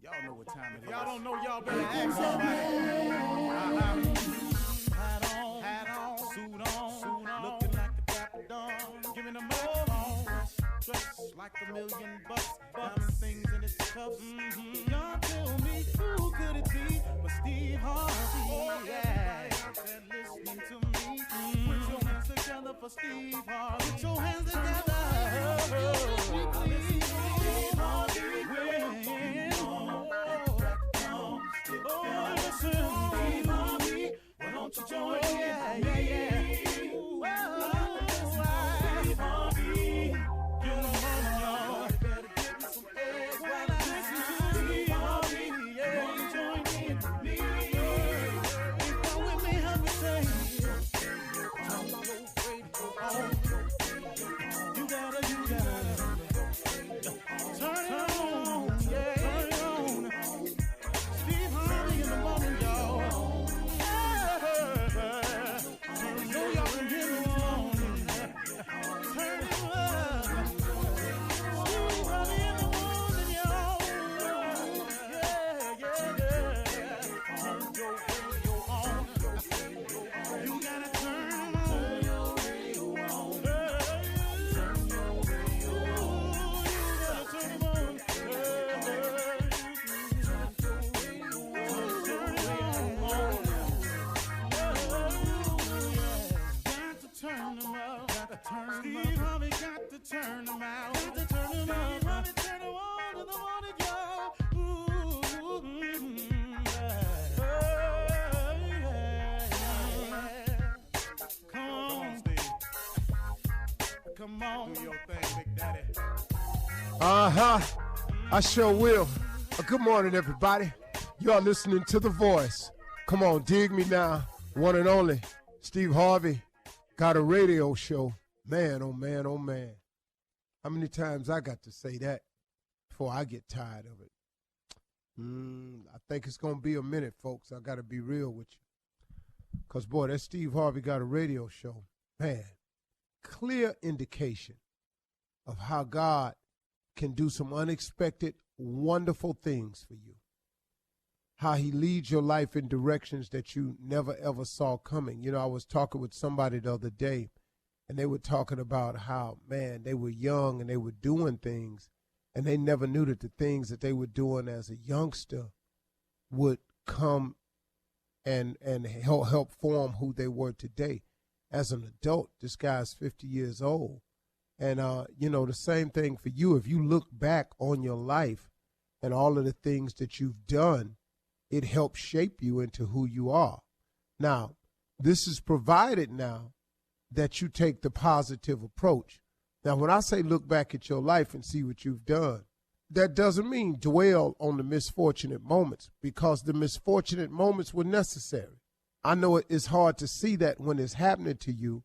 Y'all know what time it is. Y'all don't know, y'all better ask somebody. Hat on, suit on, looking like a dapper dawn, giving them all dressed like $1,000,000, diamond things in its cuffs. Y'all tell me who could it be but Steve Harvey? Oh yeah, everybody out there listening to me, put your hands together for Steve Harvey. Put your hands together. Steve Harvey. Oh, listen, Steve Harvey. Why don't you join me? Yeah. Steve Harvey. Get them on, y'all. Better give me some eggs while I listen to Steve Harvey. Yeah, you join in with me. If you're with me, help me say, turn your radio on. You gotta turn it on. Yeah, turn it on. Steve Harvey in the morning, y'all. I know y'all can hear me on. Turn it up. Steve Harvey in the morning, y'all. Yeah. Turn your radio on. You gotta turn your radio on. Turn your radio on. You gotta turn it on. Turn them up, got to turn them up. Steve Harvey got to turn them out. Got to turn them up. Steve Harvey turn them on in the morning, y'all. Come on, Steve. Come on, do your thing, Big Daddy. I sure will. Good morning, everybody. You are listening to The Voice. Come on, dig me now. One and only, Steve Harvey. Got a radio show. Man, oh man, oh man. How many times I got to say that before I get tired of it? I think it's going to be a minute, folks. I got to be real with you. Because, boy, that Steve Harvey Got a Radio Show, man, clear indication of how God can do some unexpected, wonderful things for you. How he leads your life in directions that you never, ever saw coming. You know, I was talking with somebody the other day, and they were talking about how, man, they were young and they were doing things, and they never knew that the things that they were doing as a youngster would come and help form who they were today. As an adult, this guy's 50 years old. And, the same thing for you. If you look back on your life and all of the things that you've done, it helps shape you into who you are. Now, this is provided now that you take the positive approach. Now, when I say look back at your life and see what you've done, that doesn't mean dwell on the misfortunate moments, because the misfortunate moments were necessary. I know it's hard to see that when it's happening to you,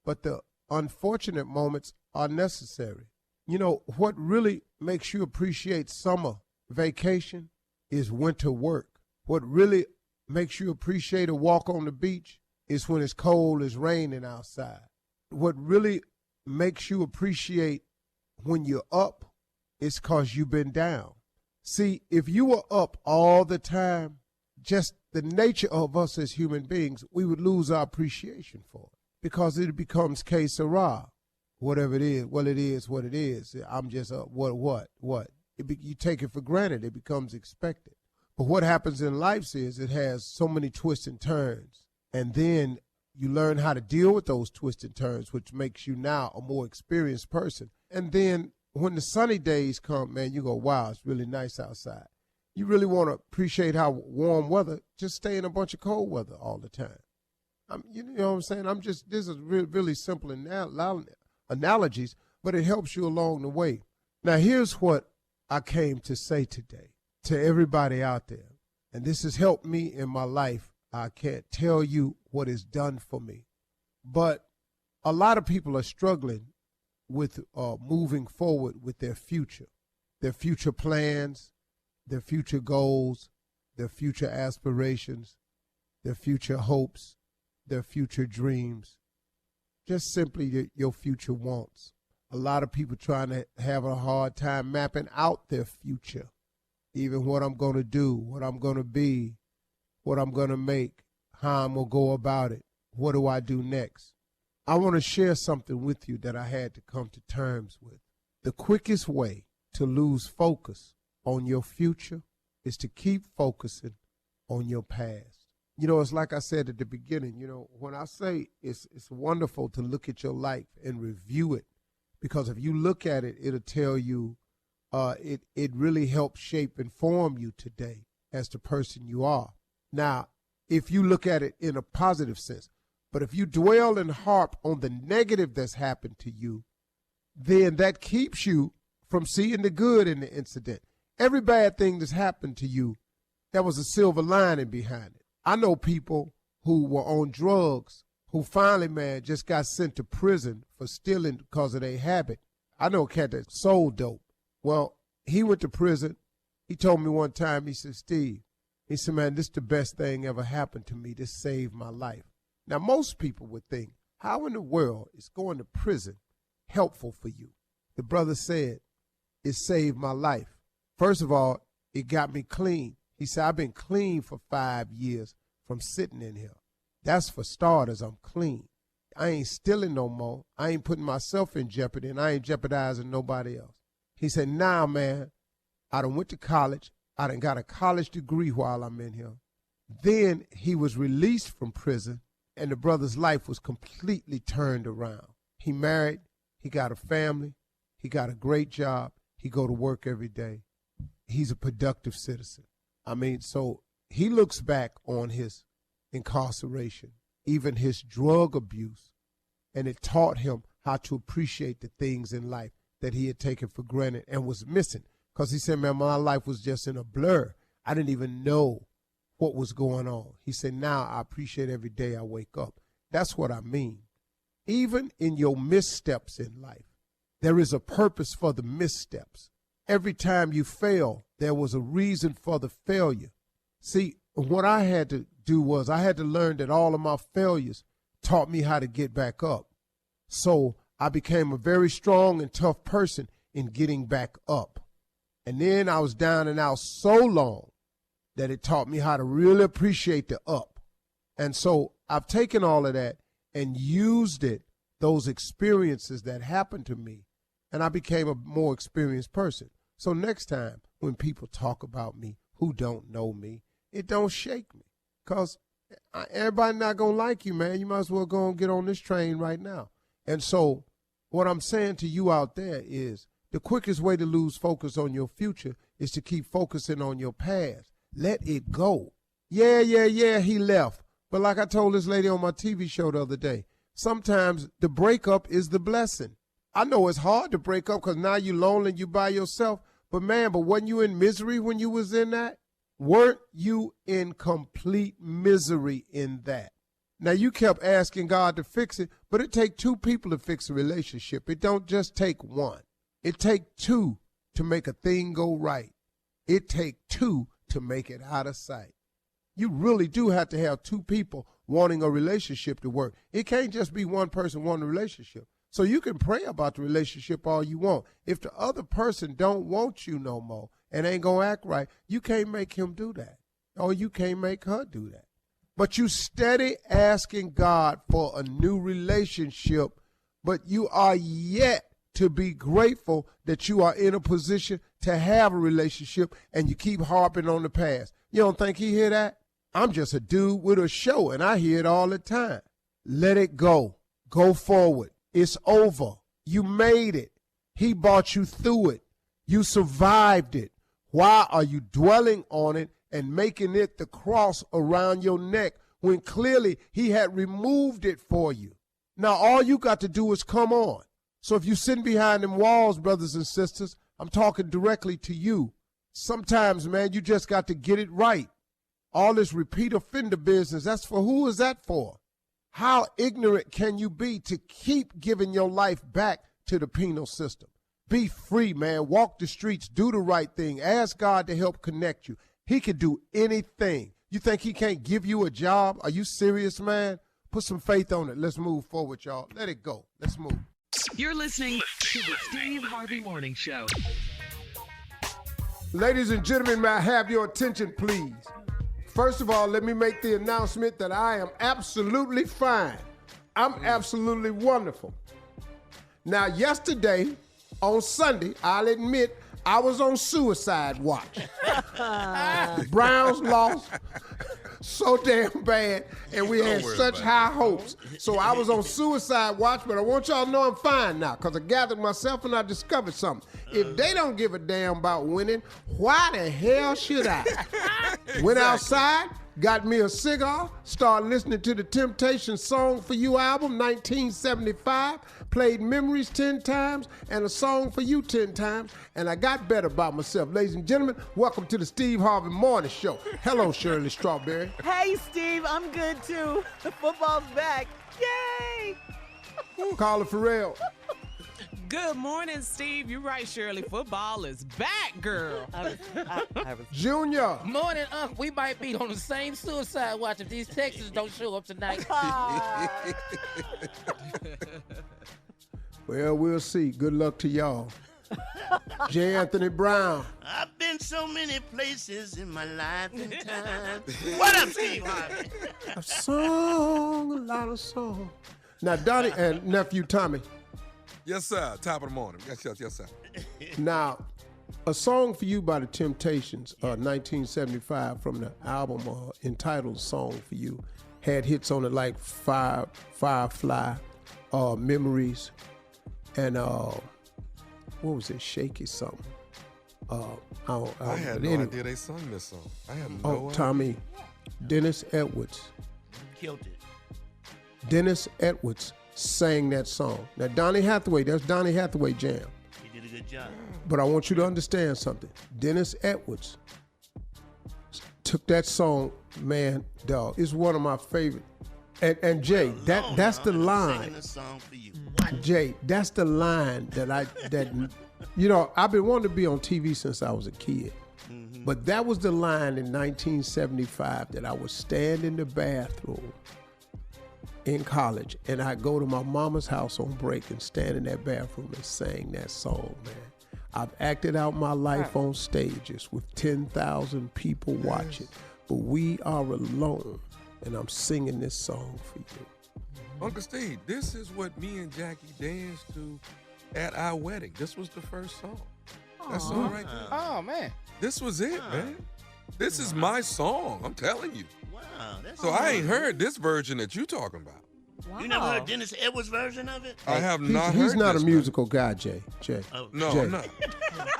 but the unfortunate moments are necessary. You know, what really makes you appreciate summer vacation is winter work. What really makes you appreciate a walk on the beach is when it's cold, it's raining outside. What really makes you appreciate when you're up is because you've been down. See, if you were up all the time, just the nature of us as human beings, we would lose our appreciation for it, because it becomes que sera. Whatever it is, well, it is what it is. I'm just what? You take it for granted. It becomes expected. But what happens in life is it has so many twists and turns, and then you learn how to deal with those twists and turns, which makes you now a more experienced person. And then when the sunny days come, man, you go, wow, it's really nice outside. You really want to appreciate how warm weather, just stay in a bunch of cold weather all the time. You know what I'm saying? This is really simple analogies, but it helps you along the way. Now, here's what I came to say today to everybody out there, and this has helped me in my life. I can't tell you what it's done for me, but a lot of people are struggling with moving forward with their future plans, their future goals, their future aspirations, their future hopes, their future dreams, just simply your future wants. A lot of people trying to have a hard time mapping out their future, even what I'm going to do, what I'm going to be, what I'm going to make, how I'm going to go about it, what do I do next. I want to share something with you that I had to come to terms with. The quickest way to lose focus on your future is to keep focusing on your past. You know, it's like I said at the beginning, you know, when I say it's wonderful to look at your life and review it, because if you look at it, it'll tell you, it really helps shape and form you today as the person you are. Now, if you look at it in a positive sense, but if you dwell and harp on the negative that's happened to you, then that keeps you from seeing the good in the incident. Every bad thing that's happened to you, there was a silver lining behind it. I know people who were on drugs who finally, man, just got sent to prison for stealing because of their habit. I know a cat that sold dope. Well, he went to prison. He told me one time, he said, Steve, he said, man, this is the best thing ever happened to me. This saved my life. Now, most people would think, how in the world is going to prison helpful for you? The brother said, it saved my life. First of all, it got me clean. He said, I've been clean for 5 years from sitting in here. That's for starters, I'm clean. I ain't stealing no more. I ain't putting myself in jeopardy, and I ain't jeopardizing nobody else. He said, now, man, I done went to college. I done got a college degree while I'm in here. Then he was released from prison, and the brother's life was completely turned around. He married. He got a family. He got a great job. He go to work every day. He's a productive citizen. I mean, so he looks back on his incarceration, even his drug abuse, and it taught him how to appreciate the things in life that he had taken for granted and was missing. Because he said, man, my life was just in a blur. I didn't even know what was going on. He said, now I appreciate every day I wake up. That's what I mean. Even in your missteps in life, there is a purpose for the missteps. Every time you fail, there was a reason for the failure. See, what I had to do was I had to learn that all of my failures taught me how to get back up. So I became a very strong and tough person in getting back up. And then I was down and out so long that it taught me how to really appreciate the up. And so I've taken all of that and used it, those experiences that happened to me, and I became a more experienced person. So next time when people talk about me who don't know me, it don't shake me, because everybody not going to like you, man. You might as well go and get on this train right now. And so what I'm saying to you out there is the quickest way to lose focus on your future is to keep focusing on your past. Let it go. Yeah, he left. But like I told this lady on my TV show the other day, sometimes the breakup is the blessing. I know it's hard to break up because now you're lonely and you by yourself. But man, wasn't you in misery when you was in that? Weren't you in complete misery in that? Now, you kept asking God to fix it, but it takes two people to fix a relationship. It don't just take one. It takes two to make a thing go right. It takes two to make it out of sight. You really do have to have two people wanting a relationship to work. It can't just be one person wanting a relationship. So you can pray about the relationship all you want. If the other person don't want you no more and ain't going to act right, you can't make him do that. Or you can't make her do that. But you steady asking God for a new relationship, but you are yet to be grateful that you are in a position to have a relationship, and you keep harping on the past. You don't think he hear that? I'm just a dude with a show, and I hear it all the time. Let it go. Go forward. It's over. You made it. He brought you through it. You survived it. Why are you dwelling on it and making it the cross around your neck when clearly he had removed it for you? Now, all you got to do is come on. So if you're sitting behind them walls, brothers and sisters, I'm talking directly to you. Sometimes, man, you just got to get it right. All this repeat offender business, that's for who is that for? How ignorant can you be to keep giving your life back to the penal system? Be free, man. Walk the streets. Do the right thing. Ask God to help connect you. He can do anything. You think he can't give you a job? Are you serious, man? Put some faith on it. Let's move forward, y'all. Let it go. Let's move. You're listening to the Steve Harvey Morning Show. Ladies and gentlemen, may I have your attention, please? First of all, let me make the announcement that I am absolutely fine. I'm absolutely wonderful. Now, yesterday, on Sunday, I'll admit, I was on suicide watch. The Browns lost so damn bad, and we had such high hopes. So I was on suicide watch, but I want y'all to know I'm fine now, because I gathered myself and I discovered something. If they don't give a damn about winning, why the hell should I? Went outside, got me a cigar, started listening to the Temptations' Song for You album, 1975, played Memories 10 times and a Song for You 10 times, and I got better about myself. Ladies and gentlemen, welcome to the Steve Harvey Morning Show. Hello, Shirley Strawberry. Hey, Steve, I'm good too. The football's back. Yay! Carla Farrell. Good morning, Steve. You're right, Shirley. Football is back, girl. I was Junior. Morning, Unc. We might be on the same suicide watch if these Texans don't show up tonight. Well, we'll see. Good luck to y'all. J. Anthony Brown. I've been so many places in my life and time. What up, Steve Harvey? I've sung a lot of songs. Now, Donnie and nephew Tommy. Yes, sir. Top of the morning. Yes, sir. Now, a song for you by the Temptations, 1975, from the album entitled "Song for You," had hits on it like "Firefly," "Memories," and what was it? "Shaky" something. I had no idea they sung this song. I have no idea. Tommy, Dennis Edwards. Killed it. Dennis Edwards sang that song. Now, Donny Hathaway, that's Donny Hathaway jam. He did a good job. But I want you to understand something. Dennis Edwards took that song, man, dog. It's one of my favorite. And Jay, that's the line. Singing a song for you. Jay, that's the line that you know, I've been wanting to be on TV since I was a kid. Mm-hmm. But that was the line in 1975 that I would stand in the bathroom in college, and I go to my mama's house on break and stand in that bathroom and sing that song, man. I've acted out my life on stages with 10,000 people watching, but we are alone, and I'm singing this song for you. Uncle Steve, this is what me and Jackie danced to at our wedding. This was the first song. That song right there. Oh, man. This was it, man. This is my song. I'm telling you. Wow. That's So I ain't heard this version that you talking about. wow. You never heard Dennis Edwards' version of it? I have not heard He's not a this musical guy, Jay. Oh. No, Jay. I'm not.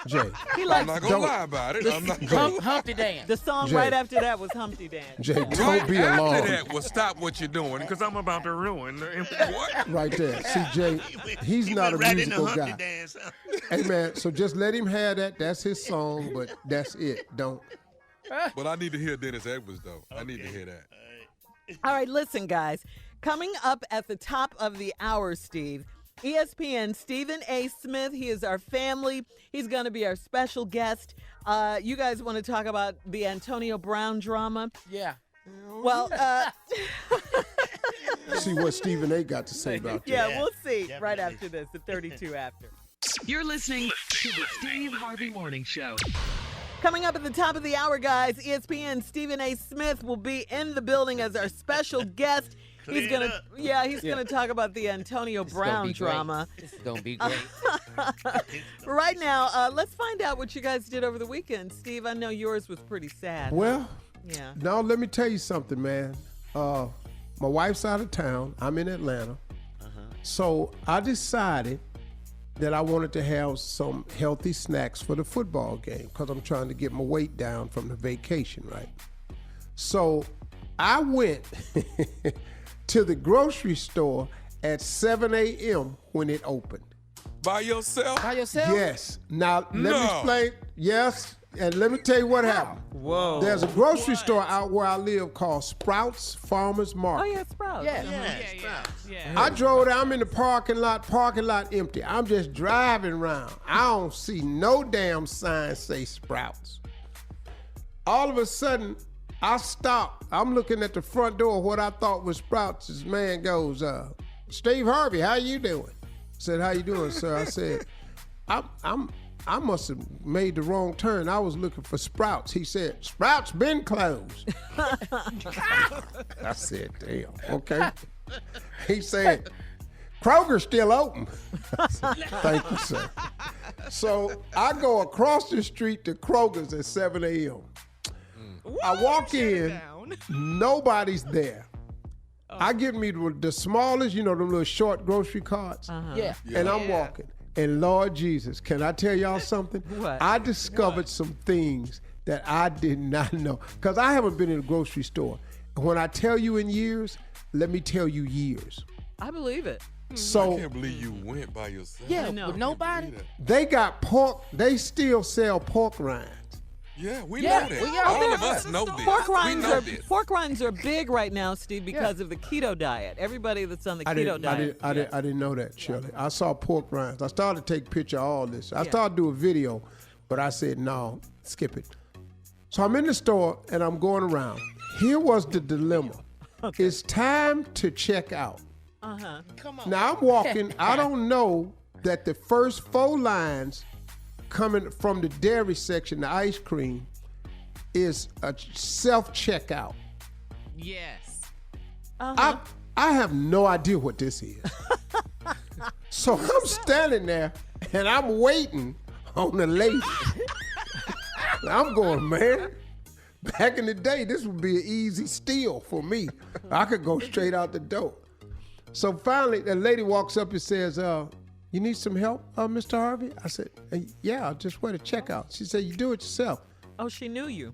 Jay, He I'm likes not going to lie about it. I'm not going to. Humpty dance. the song Jay. right after that was Humpty Dance. Jay, don't Right be after alarmed. that, well, stop what you're doing because I'm about to ruin what? Right there. See, Jay, he's He not a went right into musical Humpty guy. Dance, huh? Hey, man, so just let him have that. That's his song, but that's it. Don't. But I need to hear Dennis Edwards, though. I need to hear that. All right, listen, guys. Coming up at the top of the hour, Steve, ESPN Stephen A. Smith. He is our family. He's going to be our special guest. You guys want to talk about the Antonio Brown drama? Yeah. Well, See what Stephen A. got to say about that. yeah, we'll see right definitely. after this, at 32 after. You're listening to the Steve Harvey Morning Show. Coming up at the top of the hour, guys, ESPN Stephen A. Smith will be in the building as our special guest. He's Clean gonna, up. he's gonna talk about the Antonio Brown drama. This is going to be great. Right now, let's find out what you guys did over the weekend. Steve, I know yours was pretty sad. Well, Yeah. now let me tell you something, man. My wife's out of town. I'm in Atlanta. So I decided that I wanted to have some healthy snacks for the football game because I'm trying to get my weight down from the vacation, right? So I went to the grocery store at 7 a.m. when it opened. By yourself? By yourself? Yes. Now, let me No. explain. Yes, and let me tell you what happened. Whoa. There's a grocery store out where I live called Sprouts Farmers Oh, Market. yeah, Sprouts. Yeah. Yeah. I drove there. I'm in the parking lot empty. I'm just driving around. I don't see no damn sign say Sprouts. All of a sudden, I stop. I'm looking at the front door. What I thought was Sprouts. This man goes, Steve Harvey, how you doing? Said, how you doing, sir? I said, I must have made the wrong turn. I was looking for Sprouts. He said, Sprouts been closed. I said, damn, okay. He said, Kroger's still open. I said, thank you, sir. So I go across the street to Kroger's at 7 a.m. I walk in, nobody's there. I get me the smallest, them little short grocery carts. Yeah. And I'm walking. And Lord Jesus, can I tell y'all something? What? I discovered some things that I did not know. Because I haven't been in a grocery store. When I tell you in years, let me tell you years. I believe it. So I can't believe you went by yourself. Yeah, know. with nobody. they got pork. They still sell pork rinds. Yeah, we Yeah, know that. we got All it. of us know this. Pork rinds are big right now, Steve, because of the keto diet. Everybody that's on the keto diet. I didn't know that, Shirley. I saw pork rinds. I started to take a picture of all this. I started to do a video, but I said, no, skip it. So I'm in the store, and I'm going around. Here was the dilemma. Okay. It's time to check out. Come on. Now I'm walking. I don't know that the first 4 lines coming from the dairy section, the ice cream, is a self-checkout. Yes. I have no idea what this is. So I'm standing there and I'm waiting on the lady. I'm going, man, back in the day, this would be an easy steal for me. I could go straight out the door. So finally, the lady walks up and says, you need some help, Mr. Harvey? I said, yeah, I just went to checkout. She said, you do it yourself. Oh, she knew you.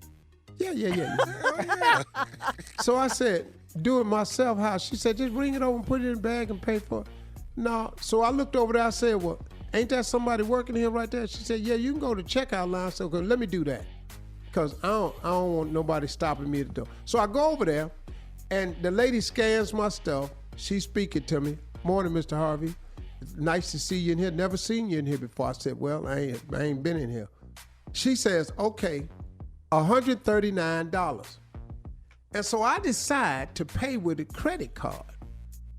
Yeah. So I said, do it myself. How? She said, just bring it over and put it in the bag and pay for it. No. So I looked over there. I said, well, ain't that somebody working here right there? She said, yeah, you can go to checkout line. So let me do that. Because I don't want nobody stopping me at the door. So I go over there, and the lady scans my stuff. She's speaking to me. Morning, Mr. Harvey. Nice to see you in here. Never seen you in here before. I said, well, I ain't been in here. She says, okay, $139. And so I decide to pay with a credit card.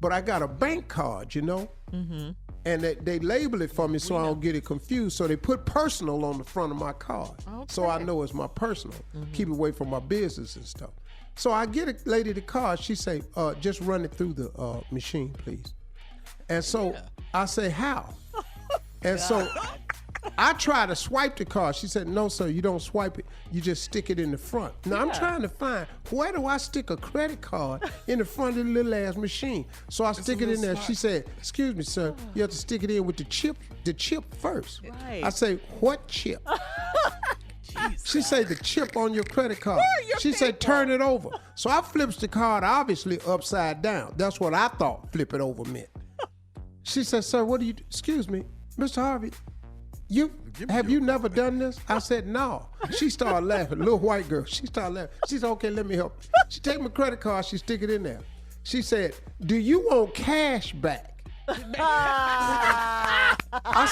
But I got a bank card, Mm-hmm. And they label it for me so I don't get it confused. So they put personal on the front of my card. Okay. So I know it's my personal. Mm-hmm. Keep it away from my business and stuff. So I get a lady the card. She say, just run it through the machine, please. And so I say, how? And so I try to swipe the card. She said, no, sir, you don't swipe it. You just stick it in the front. Now, I'm trying to find, where do I stick a credit card in the front of the little ass machine? So I stick it in there. She said, excuse me, sir, you have to stick it in with the chip first. Right. I say, what chip? She said, the chip on your credit card. She said, turn it over. So I flips the card obviously upside down. That's what I thought flip it over meant. She said, sir, what do you do? Excuse me, Mr. Harvey, have you never done this? I said, no. She started laughing, little white girl. She started laughing. She said, okay, let me help. She take my credit card, she stick it in there. She said, do you want cash back? I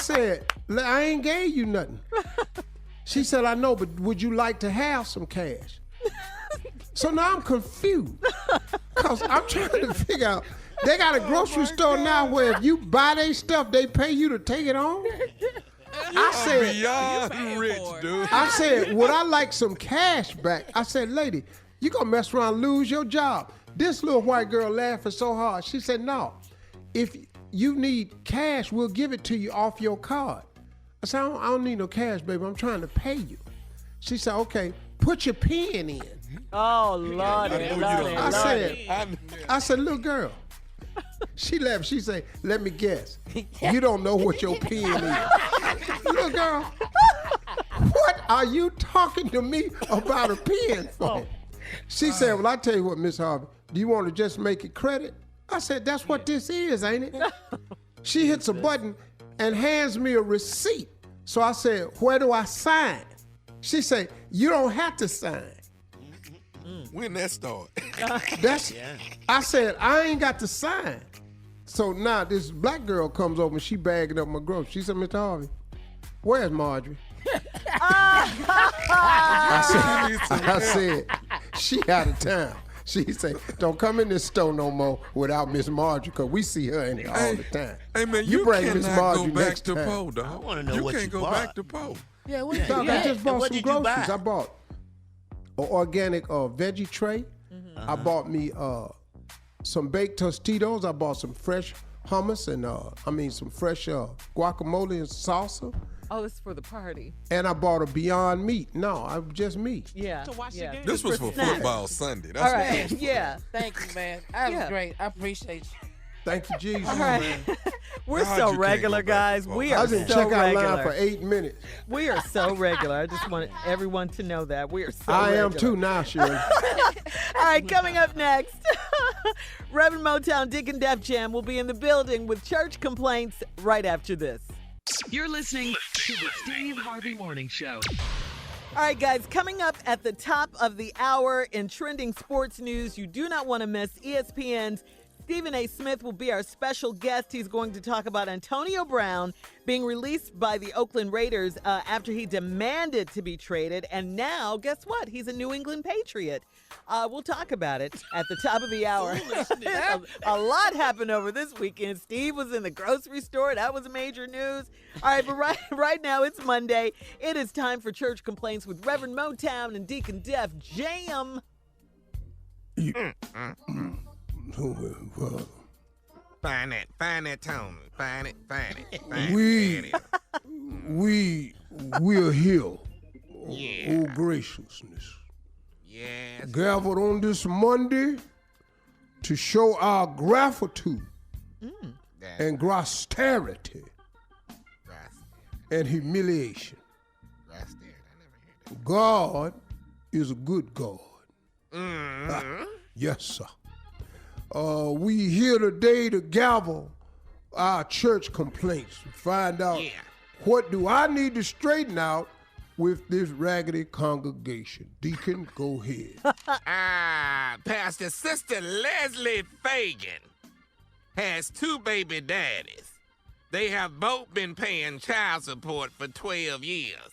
said, I ain't gave you nothing. She said, I know, but would you like to have some cash? So now I'm confused because I'm trying to figure out, they got a grocery store now where if you buy their stuff, they pay you to take it home? I said, beyond rich, dude. I said, would I like some cash back? I said, lady, you gonna mess around and lose your job. This little white girl laughing so hard. She said, no, if you need cash, we'll give it to you off your card. I said, I don't need no cash, baby. I'm trying to pay you. She said, okay, put your pen in. Oh, Lordy. I said, little girl. She laughed. She said, let me guess. You don't know what your pen is. Little girl, what are you talking to me about a pen for? She said, well, I tell you what, Miss Harvey, do you want to just make it credit? I said, that's what this is, ain't it? She hits a button and hands me a receipt. So I said, where do I sign? She said, you don't have to sign. When that start? I said, I ain't got to sign. So now this black girl comes over and she bagging up my groceries. She said, Mr. Harvey, where's Marjorie? I said, she out of town. She say, don't come in this store no more without Miss Marjorie, because we see her in there all the time. Hey, man, You you bring cannot Miss go Marjorie back next to time. Poe, dog. I wanna know you what can't you go bought. back to Poe. Yeah, what Dog, you I get? just bought what some did you buy? groceries. I bought an organic veggie tray. I bought me some baked Tostitos. I bought some fresh hummus and some fresh guacamole and salsa. Oh, this is for the party. And I bought a Beyond Meat. No, I'm just me. Yeah. To watch the game. This was for snacks. football Sunday. That's All what right. Yeah. Thank you, man. That was Yeah. great. I appreciate you. Thank you, Jesus. All right. Man. We're God, so you can't regular, go back guys. to Poe. We I are was in so checkout line regular. for 8 minutes. We are so regular. I just want everyone to know that. We are so I regular. am too now, Shirley. All right, coming up next, Reverend Motown Dick and Def Jam will be in the building with church complaints right after this. You're listening to the Steve Harvey Morning Show. All right, guys, coming up at the top of the hour in trending sports news, you do not want to miss ESPN's Stephen A. Smith will be our special guest. He's going to talk about Antonio Brown being released by the Oakland Raiders after he demanded to be traded. And now, guess what? He's a New England Patriot. We'll talk about it at the top of the hour. a lot happened over this weekend. Steve was in the grocery store. That was major news. All right, but right now it's Monday. It is time for church complaints with Reverend Motown and Deacon Def Jam. Find that tone. Find it. We're here. Yeah. Oh, graciousness. Yes. Gathered on this Monday to show our gratitude and austerity and humiliation. I never heard that. God is a good God. Mm-hmm. Yes, sir. We here today to gavel our church complaints to find out what do I need to straighten out with this raggedy congregation. Deacon, go ahead. Pastor Sister Leslie Fagan has 2 baby daddies. They have both been paying child support for 12 years.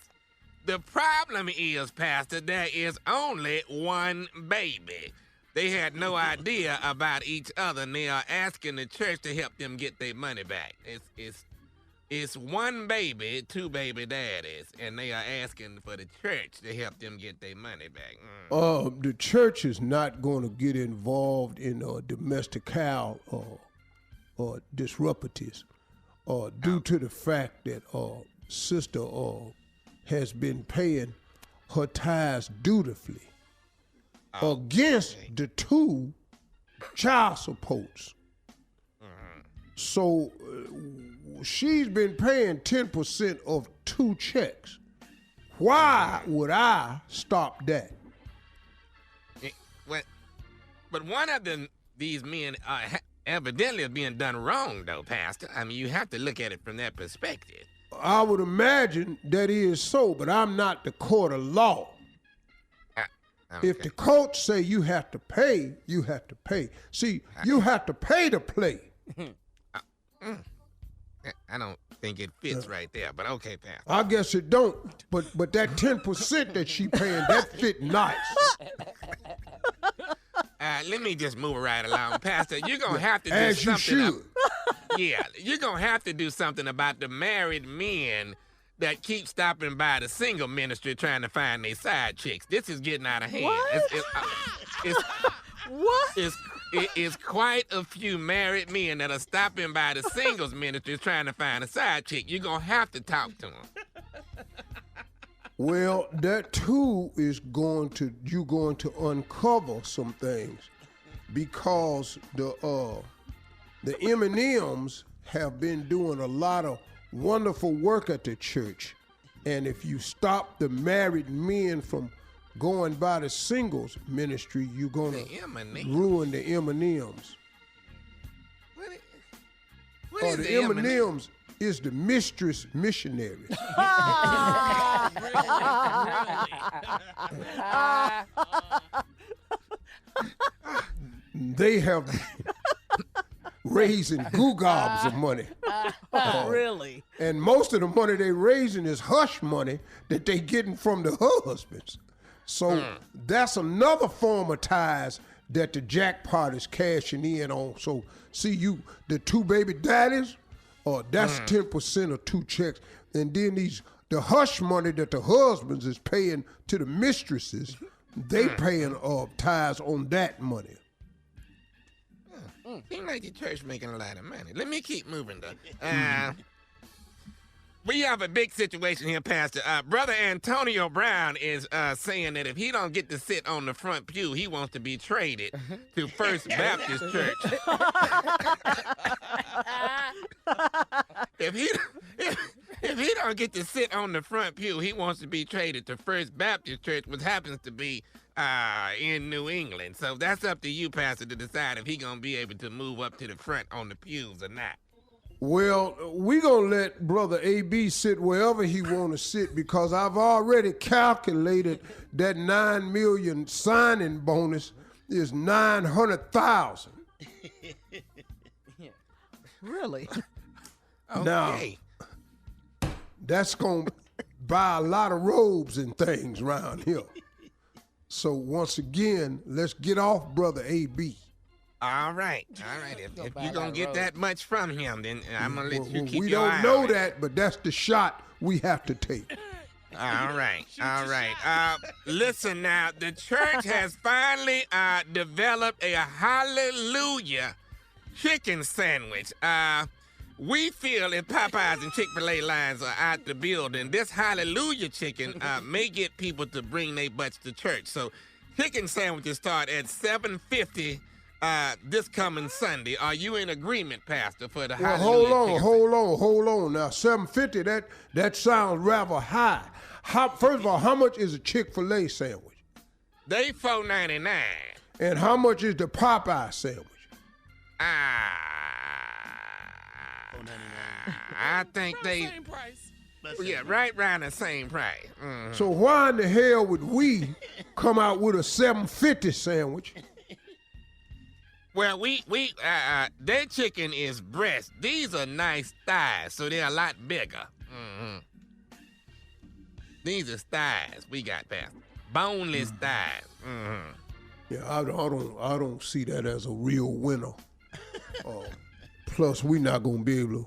The problem is, Pastor, there is only one baby. They had no idea about each other, and they are asking the church to help them get their money back. It's one baby, 2 baby daddies, and they are asking for the church to help them get their money back. The church is not going to get involved in domestical disruptivities due to the fact that sister has been paying her tithes dutifully against the 2 child supports. So she's been paying 10% of 2 checks. Why would I stop that? But one of these men evidently is being done wrong, though, Pastor. I mean, you have to look at it from that perspective. I would imagine that is so, but I'm not the court of law. Okay. If the courts say you have to pay, you have to pay. See, you have to pay to play. I don't think it fits right there, but okay, Pastor. I guess it don't, but that 10% that she paying, that fit nice. Let me just move right along, Pastor. You're gonna have to do As you something. should. Yeah, you're gonna have to do something about the married men that keep stopping by the single ministry trying to find their side chicks. This is getting out of hand. What? It's quite a few married men that are stopping by the singles ministry trying to find a side chick. You're gonna have to talk to them. Well, that too is going to uncover some things because the M&Ms have been doing a lot of wonderful work at the church, and if you stop the married men from going by the singles ministry, you're gonna ruin the M&Ms. What is the M&Ms is the mistress missionaries. They have raising goo gobs of money. Really? And most of the money they raising is hush money that they getting from the husbands. So that's another form of ties that the jackpot is cashing in on. So, see, the 2 baby daddies, that's 10% of 2 checks. And then the hush money that the husbands is paying to the mistresses, they paying tithes on that money. Seems like the church making a lot of money. Let me keep moving, though. We have a big situation here, Pastor. Brother Antonio Brown is saying that if he don't get to sit on the front pew, he wants to be traded to First Baptist Church. If he don't get to sit on the front pew, he wants to be traded to First Baptist Church, which happens to be in New England. So that's up to you, Pastor, to decide if he gonna be able to move up to the front on the pews or not. Well, we gonna let Brother AB sit wherever he want to sit because I've already calculated that $9 million signing bonus is $900,000. Really? Now, that's gonna buy a lot of robes and things around here. So once again, let's get off Brother AB. All right. If you're going to get that much from him, then I'm going to let you keep we your don't eye know on it. that, but that's the shot we have to take. All right. Listen now, the church has finally developed a hallelujah chicken sandwich. We feel if Popeyes and Chick-fil-A lines are out the building, this hallelujah chicken may get people to bring their butts to church. So chicken sandwiches start at $7.50 this coming Sunday. Are you in agreement, Pastor, for the hallelujah chicken? Hold on. Now, $7.50, that sounds rather high. First of all, how much is a Chick-fil-A sandwich? They $4.99. And how much is the Popeye sandwich? I think they... Same price. Yeah, right around the same price. Mm-hmm. So why in the hell would we come out with a $7.50 sandwich? Well, their chicken is breast. These are nice thighs, so they're a lot bigger. Mm-hmm. These are thighs we got there. Boneless thighs. Mm-hmm. Yeah, I don't see that as a real winner. Plus, we're not gonna be able to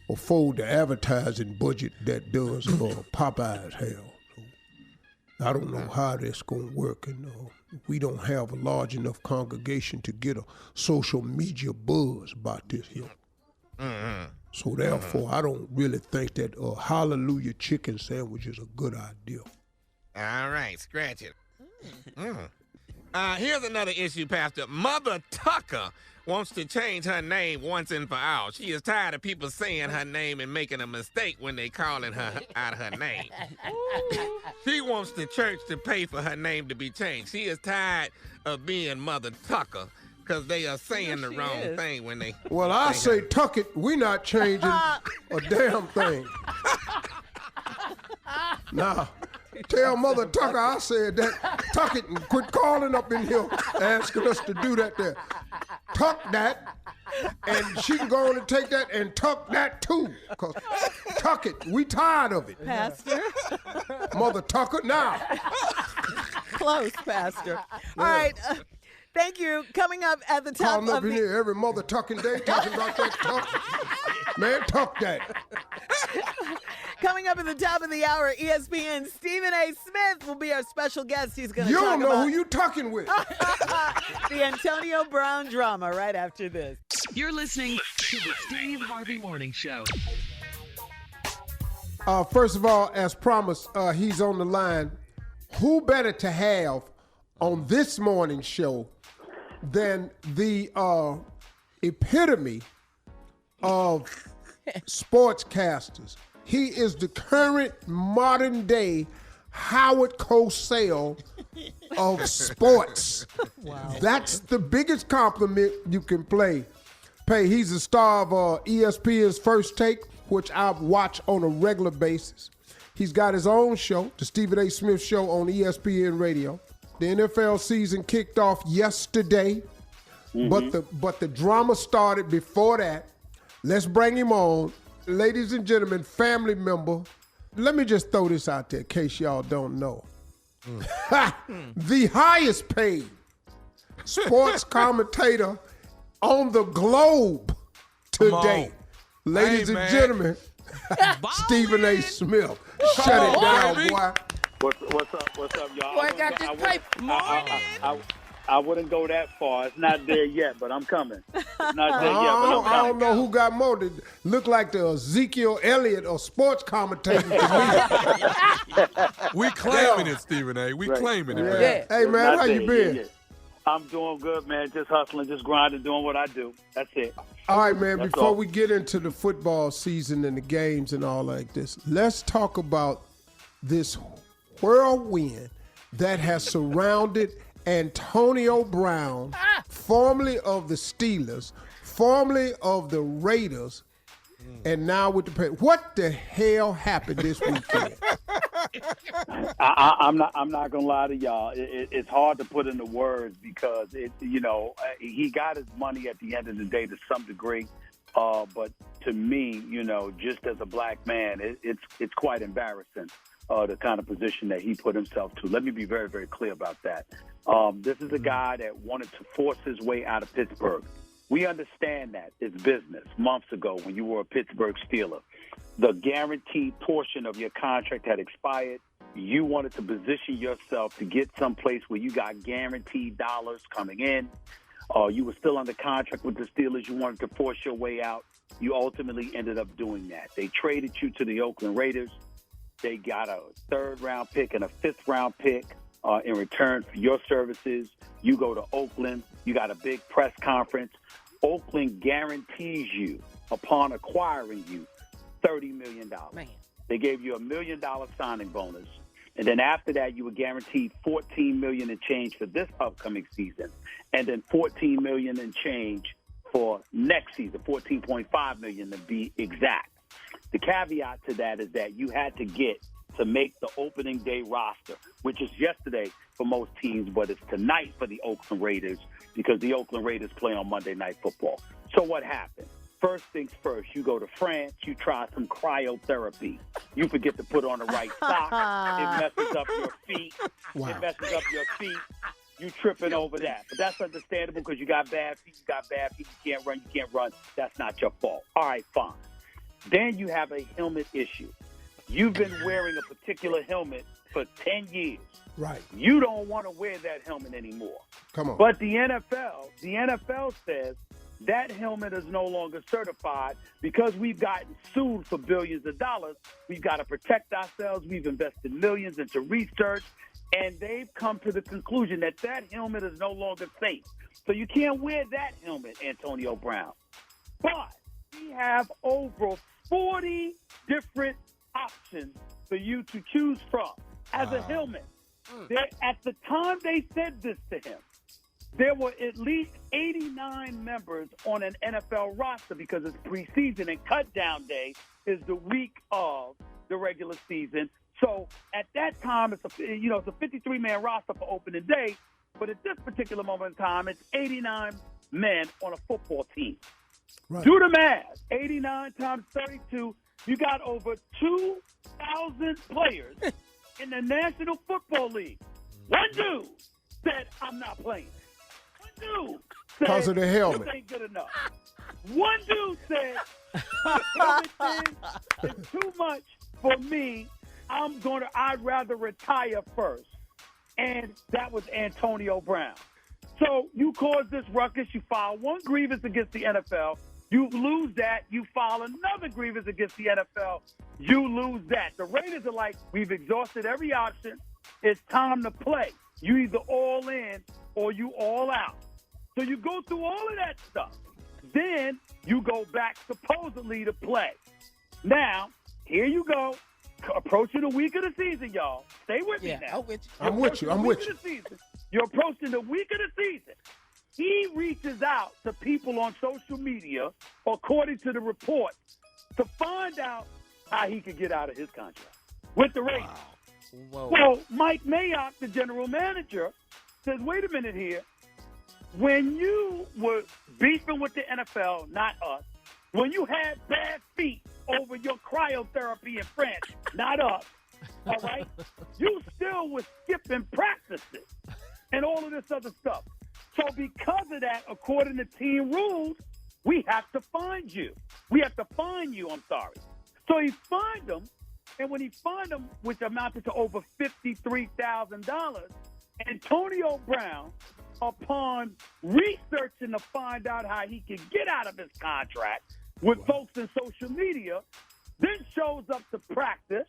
afford the advertising budget that does Popeyes have. So I don't know how that's gonna work, and we don't have a large enough congregation to get a social media buzz about this here. Mm-hmm. So therefore, I don't really think that a hallelujah chicken sandwich is a good idea. All right, scratch it. Here's another issue, Pastor. Mother Tucker wants to change her name once and for all. She is tired of people saying her name and making a mistake when they calling her out her name. She wants the church to pay for her name to be changed. She is tired of being Mother Tucker because they are saying the wrong thing when they... Well, I say tuck it. We not changing a damn thing. Nah. Tell Mother Tucker I said that. Tuck it and quit calling up in here asking us to do that there. Tuck that, and she can go on and take that and tuck that too. Because tuck it. We tired of it. Pastor? Mother Tucker, now. Close, Pastor. All right. Thank you. Coming up at the top Calling up of in here every mother tucking day talking about that tuck. Man, tuck that. Coming up at the top of the hour, ESPN Stephen A. Smith will be our special guest. He's going to You talk don't know about who you talking with. the Antonio Brown drama right after this. You're listening to the Steve Harvey Morning Show. First of all, as promised, he's on the line. Who better to have on this morning show than the epitome of sportscasters? He is the current modern day Howard Cosell of sports. Wow. That's the biggest compliment you can pay. He's a star of ESPN's First Take, which I watch on a regular basis. He's got his own show, the Stephen A. Smith Show on ESPN Radio. The NFL season kicked off yesterday, but the drama started before that. Let's bring him on. Ladies and gentlemen, family member, let me just throw this out there in case y'all don't know. The highest paid sports commentator on the globe today. Ladies and gentlemen, Stephen A. Smith. Shut it down, boy. What's up, y'all? Boy, I got this pipe. I wouldn't go that far. It's not there yet, but I'm coming. It's not there yet, but I'm coming. I don't know who got more. They look like the Ezekiel Elliott or sports commentator to me. We claiming it, Stephen A. We claiming it, man. Yeah. Hey, man, how you been? Yeah. I'm doing good, man. Just hustling, just grinding, doing what I do. That's it. All right, man, before we get into the football season and the games and all like this, let's talk about this whirlwind that has surrounded Antonio Brown, formerly of the Steelers, formerly of the Raiders, and now with the Patriots. What the hell happened this weekend? I'm not gonna lie to y'all. It's hard to put into words because he got his money at the end of the day to some degree. But to me, just as a black man, it's quite embarrassing. The kind of position that he put himself to. Let me be very, very clear about that. This is a guy that wanted to force his way out of Pittsburgh. We understand that. It's business. Months ago, when you were a Pittsburgh Steeler, the guaranteed portion of your contract had expired. You wanted to position yourself to get someplace where you got guaranteed dollars coming in. You were still under contract with the Steelers. You wanted to force your way out. You ultimately ended up doing that. They traded you to the Oakland Raiders. They got a 3rd-round pick and a 5th-round pick in return for your services. You go to Oakland. You got a big press conference. Oakland guarantees you, upon acquiring you, $30 million. Man. They gave you $1 million signing bonus. And then after that, you were guaranteed $14 million and change for this upcoming season. And then $14 million and change for next season, $14.5 million to be exact. The caveat to that is that you had to get to make the opening day roster, which is yesterday for most teams, but it's tonight for the Oakland Raiders because the Oakland Raiders play on Monday Night Football. So what happened? First things first, you go to France, you try some cryotherapy. You forget to put on the right sock. It messes up your feet. Wow. It messes up your feet. You tripping over that. But that's understandable because you got bad feet. You can't run. That's not your fault. All right, fine. Then you have a helmet issue. You've been wearing a particular helmet for 10 years. Right. You don't want to wear that helmet anymore. Come on. But the NFL says that helmet is no longer certified because we've gotten sued for billions of dollars. We've got to protect ourselves. We've invested millions into research, and they've come to the conclusion that that helmet is no longer safe. So you can't wear that helmet, Antonio Brown. But we have over 40 different options for you to choose from as a helmet. At the time they said this to him, there were at least 89 members on an NFL roster because it's preseason and cut-down day is the week of the regular season. So at that time, it's a 53-man roster for opening day, but at this particular moment in time, it's 89 men on a football team. Right. Do the math. 89 times 32, you got over 2,000 players in the National Football League. One dude said, I'm not playing. One dude said, because of the helmet. This ain't good enough. One dude said, the helmet thing is too much for me. I'd rather retire first. And that was Antonio Brown. So you cause this ruckus. You file one grievance against the NFL. You lose that. You file another grievance against the NFL. You lose that. The Raiders are like, we've exhausted every option. It's time to play. You either all in or you all out. So you go through all of that stuff. Then you go back supposedly to play. Now, here you go. Approaching the week of the season, y'all. Stay with me now. I'm with you. You're approaching the week of the season. He reaches out to people on social media, according to the report, to find out how he could get out of his contract with the Raiders. Wow. Well, Mike Mayock, the general manager, says, wait a minute here. When you were beefing with the NFL, not us, when you had bad feet over your cryotherapy in France, not us, all right, you still were skipping practices and all of this other stuff. So because of that, according to team rules, we have to find you. We have to fine you, I'm sorry. So he fined him, and when he fined him, which amounted to over $53,000, Antonio Brown, upon researching to find out how he could get out of his contract with folks in social media, then shows up to practice,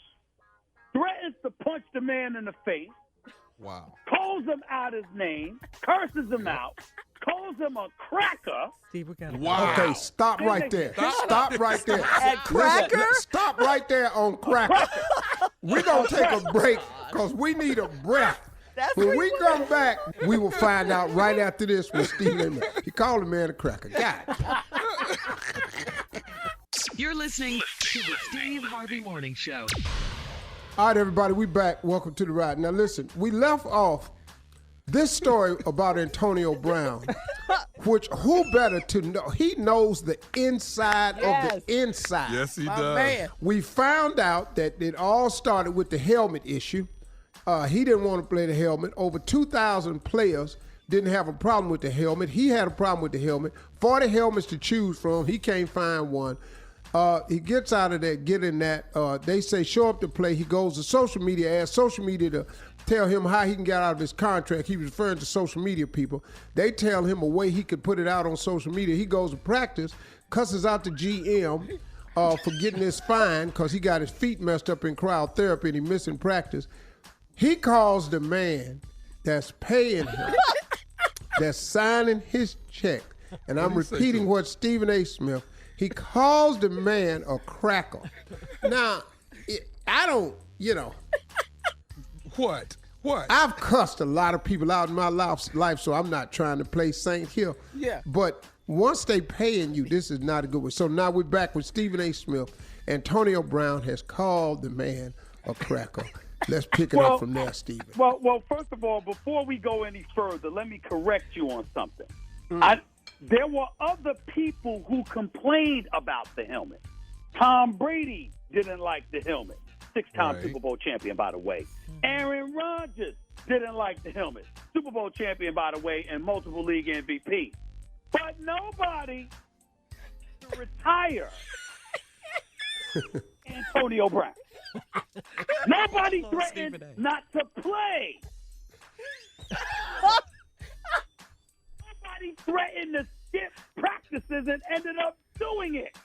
threatens to punch the man in the face, calls him out his name, curses him out, calls him a cracker. Steve, we got Okay, stop right there. Stop right there. At cracker? Stop right there on cracker. We're going to take a break because we need a breath. When we come back, we will find out right after this with Stephen. He called the man a cracker. Got it. You're listening to the Steve Harvey Morning Show. All right, everybody, we back. Welcome to the ride. Now, listen, we left off this story about Antonio Brown, which who better to know? He knows the inside of the inside. Yes, he does. Man. We found out that it all started with the helmet issue. He didn't want to play the helmet. Over 2,000 players didn't have a problem with the helmet. He had a problem with the helmet. 40 helmets to choose from. He can't find one. He gets out of that, get in that. They say, show up to play. He goes to social media, asks social media to tell him how he can get out of his contract. He was referring to social media people. They tell him a way he could put it out on social media. He goes to practice, cusses out the GM for getting his fine because he got his feet messed up in crowd therapy and he missing practice. He calls the man that's paying him, that's signing his check, and I'm repeating what Stephen A. Smith, he calls the man a cracker. Now, I don't, What? I've cussed a lot of people out in my life, so I'm not trying to play saint here. Yeah. But once they paying you, this is not a good way. So now we're back with Stephen A. Smith. Antonio Brown has called the man a cracker. Let's pick it up from there, Stephen. Well, first of all, before we go any further, let me correct you on something. There were other people who complained about the helmet. Tom Brady didn't like the helmet. Six-time Super Bowl champion, by the way. Aaron Rodgers didn't like the helmet. Super Bowl champion, by the way, and multiple league MVP. But nobody to retire Antonio Brown. Nobody threatened not to play. Nobody threatened to skip practices and ended up doing it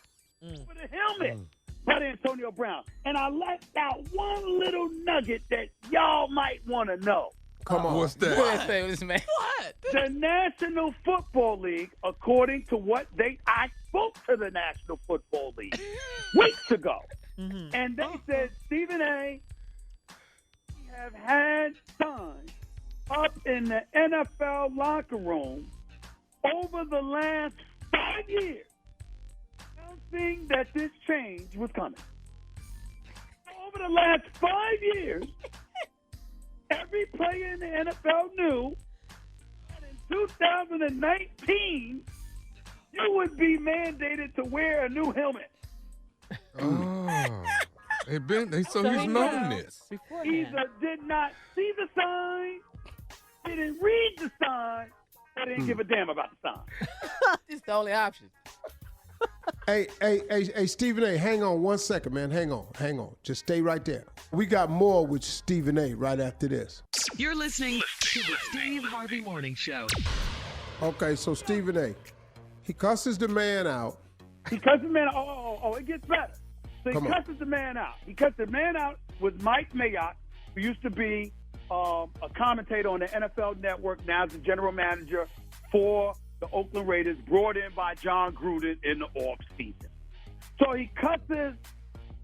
with a helmet. But Antonio Brown. And I left out one little nugget that y'all might want to know. Come on. What's that? What say this man? What? The National Football League, according to what I spoke to the National Football League weeks ago. And they said, Stephen A., we have had signs up in the NFL locker room over the last 5 years announcing that this change was coming. Over the last 5 years, every player in the NFL knew that in 2019, you would be mandated to wear a new helmet. Oh, so he's known this. Either did not see the sign, didn't read the sign, or didn't give a damn about the sign. It's the only option. Hey, Stephen A., hang on 1 second, man. Hang on. Just stay right there. We got more with Stephen A. right after this. You're listening to the Steve Harvey Morning Show. Okay, so Stephen A., he cusses the man out. He cuts the man out. Oh, it gets better. So he cusses the man out. He cuts the man out with Mike Mayock, who used to be a commentator on the NFL Network, now is the general manager for the Oakland Raiders, brought in by John Gruden in the offseason. So he cusses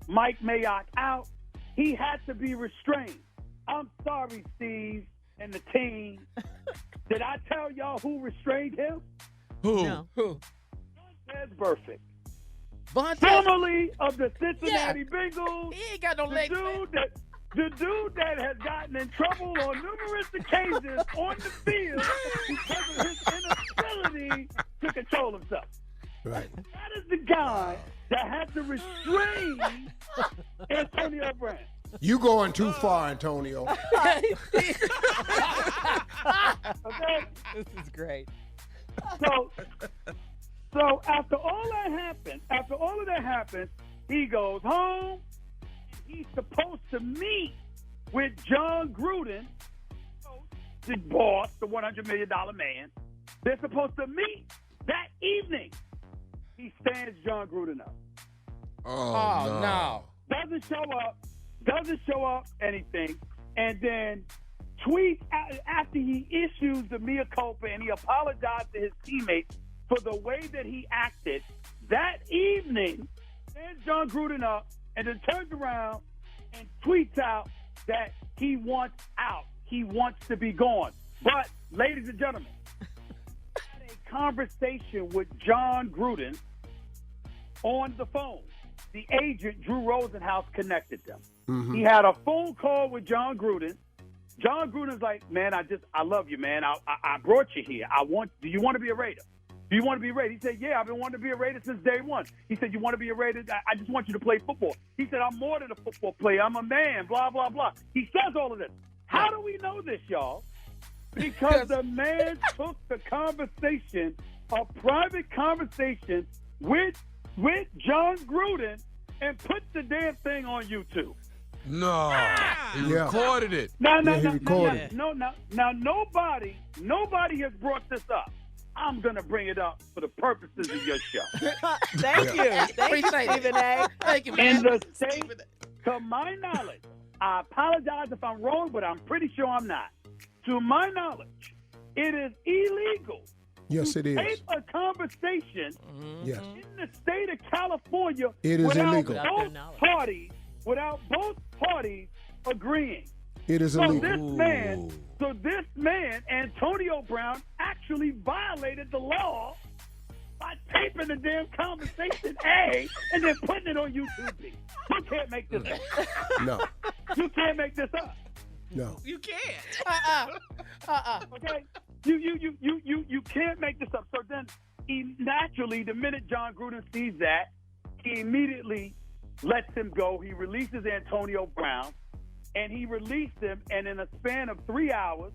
Mike Mayock out. He had to be restrained. I'm sorry, Steve and the team. Did I tell y'all who restrained him? Who? No. Who? That's perfect. Vontae. Formerly of the Cincinnati Bengals. He ain't got no legs. The dude that has gotten in trouble on numerous occasions on the field because of his inability to control himself. Right. That is the guy that had to restrain Antonio Brown. You going too far, Antonio. Okay? This is great. So after all of that happened, he goes home. He's supposed to meet with John Gruden, the boss, the $100 million man. They're supposed to meet that evening. He stands John Gruden up. Oh, no. Doesn't show up anything, and then tweets after he issues the mea culpa and he apologized to his teammates for the way that he acted that evening, stands John Gruden up and then turns around and tweets out that he wants out. He wants to be gone. But, ladies and gentlemen, I had a conversation with John Gruden on the phone. The agent, Drew Rosenhaus, connected them. Mm-hmm. He had a phone call with John Gruden. John Gruden's like, man, I love you, man. I brought you here. Do you want to be a Raider? Do you want to be a Raider? He said, yeah, I've been wanting to be a Raider since day one. He said, you want to be a Raider? I just want you to play football. He said, I'm more than a football player. I'm a man, blah, blah, blah. He says all of this. How do we know this, y'all? Because the man took the conversation, a private conversation with John Gruden, and put the damn thing on YouTube. No. He recorded it. Now, recorded. Now, nobody has brought this up. I'm going to bring it up for the purposes of your show. Thank you. Thank you, Stephen A. Thank you, man. In the state, to my knowledge, I apologize if I'm wrong, but I'm pretty sure I'm not. To my knowledge, it is illegal. Yes, it is. Tape a conversation Yes. in the state of California It is without illegal. without both parties agreeing. It is So illegal. this man, Antonio Brown, actually violated the law by taping the damn conversation, A, and then putting it on YouTube, B. You can't make this up. No. You can't make this up. No. You can't. Okay? You can't make this up. So then, naturally, the minute John Gruden sees that, he immediately lets him go. He releases Antonio Brown, and he released him, and in a span of 3 hours,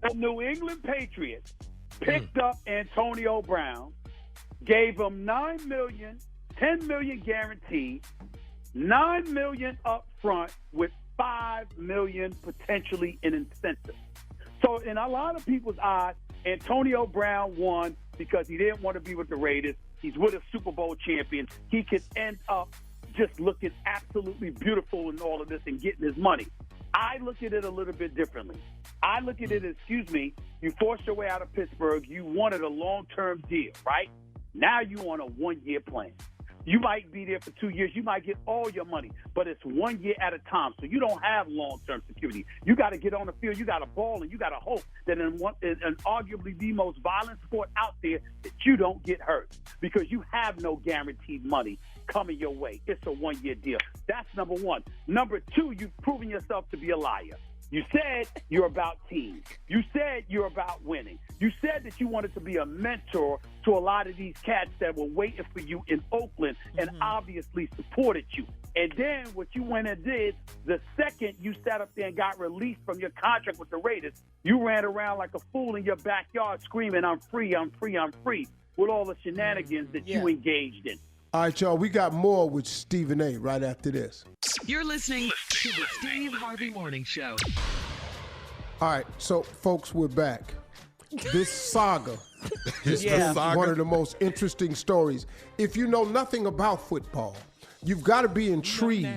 the New England Patriots picked up Antonio Brown, gave him $9 million, $10 million guaranteed, $9 million up front with $5 million potentially in incentives. So in a lot of people's eyes, Antonio Brown won because he didn't want to be with the Raiders. He's with a Super Bowl champion. He could end up just looking absolutely beautiful in all of this and getting his money. I look at it a little bit differently. I look at it as, you forced your way out of Pittsburgh. You wanted a long-term deal, right? Now you on a one-year plan. You might be there for 2 years. You might get all your money, but it's 1 year at a time. So you don't have long-term security. You got to get on the field. You got to ball, and you got to hope that in arguably the most violent sport out there that you don't get hurt because you have no guaranteed money coming your way. It's a one-year deal. That's number one. Number two, you've proven yourself to be a liar. You said you're about teams. You said you're about winning. You said that you wanted to be a mentor to a lot of these cats that were waiting for you in Oakland and obviously supported you. And then what you went and did, the second you sat up there and got released from your contract with the Raiders, you ran around like a fool in your backyard screaming, I'm free, I'm free, I'm free, with all the shenanigans that you engaged in. All right, y'all, we got more with Stephen A. right after this. You're listening to the Steve Harvey Morning Show. All right, so, folks, we're back. This saga is one of the most interesting stories. If you know nothing about football, you've got to be intrigued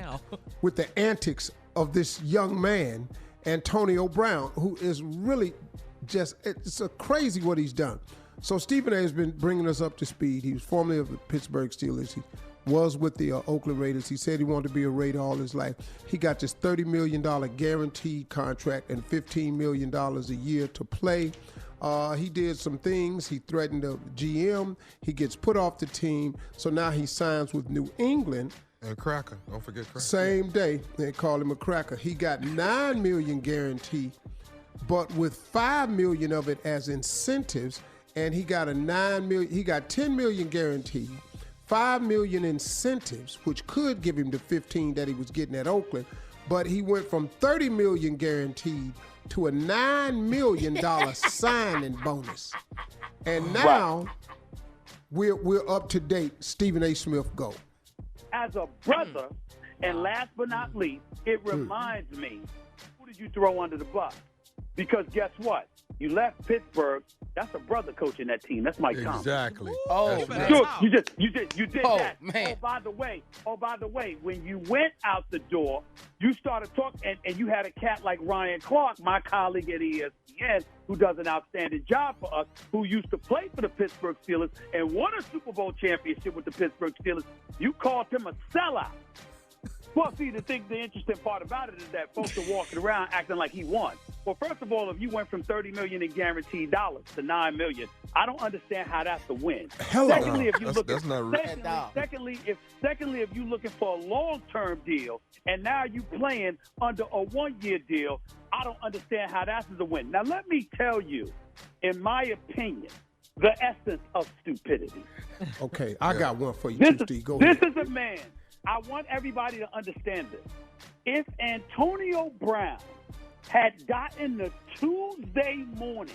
with the antics of this young man, Antonio Brown, who is really it's crazy what he's done. So Stephen A. has been bringing us up to speed. He was formerly of the Pittsburgh Steelers. He was with the Oakland Raiders. He said he wanted to be a Raider all his life. He got this $30 million guaranteed contract and $15 million a year to play. He did some things. He threatened the GM. He gets put off the team. So now he signs with New England. And Cracker. Don't forget Cracker. Same day. They call him a Cracker. He got $9 million guaranteed, but with $5 million of it as incentives. And he got he got $10 million guaranteed, $5 million incentives, which could give him the 15 that he was getting at Oakland. but he went from $30 million guaranteed to a $9 million signing bonus. And now we're up to date. Stephen A. Smith, go. As a brother, and last but not least, it reminds me, who did you throw under the bus? Because guess what? You left Pittsburgh. That's a brother coaching that team. That's Mike Thomas. Exactly. Oh, That's man. right. You did Oh, that. man. Oh, by the way, when you went out the door, you started talking, and you had a cat like Ryan Clark, my colleague at ESPN, who does an outstanding job for us, who used to play for the Pittsburgh Steelers and won a Super Bowl championship with the Pittsburgh Steelers. You called him a sellout. Well, see, the interesting part about it is that folks are walking around acting like he won. Well, first of all, if you went from $30 million in guaranteed dollars to $9 million, I don't understand how that's a win. Hello. Secondly, if you That's not real. secondly, if you're looking for a long-term deal and now you playing under a one-year deal, I don't understand how that's a win. Now, let me tell you, in my opinion, the essence of stupidity. Okay, I got one for you, This too, Steve. Go ahead. is a man. I want everybody to understand this. If Antonio Brown had gotten the Tuesday morning,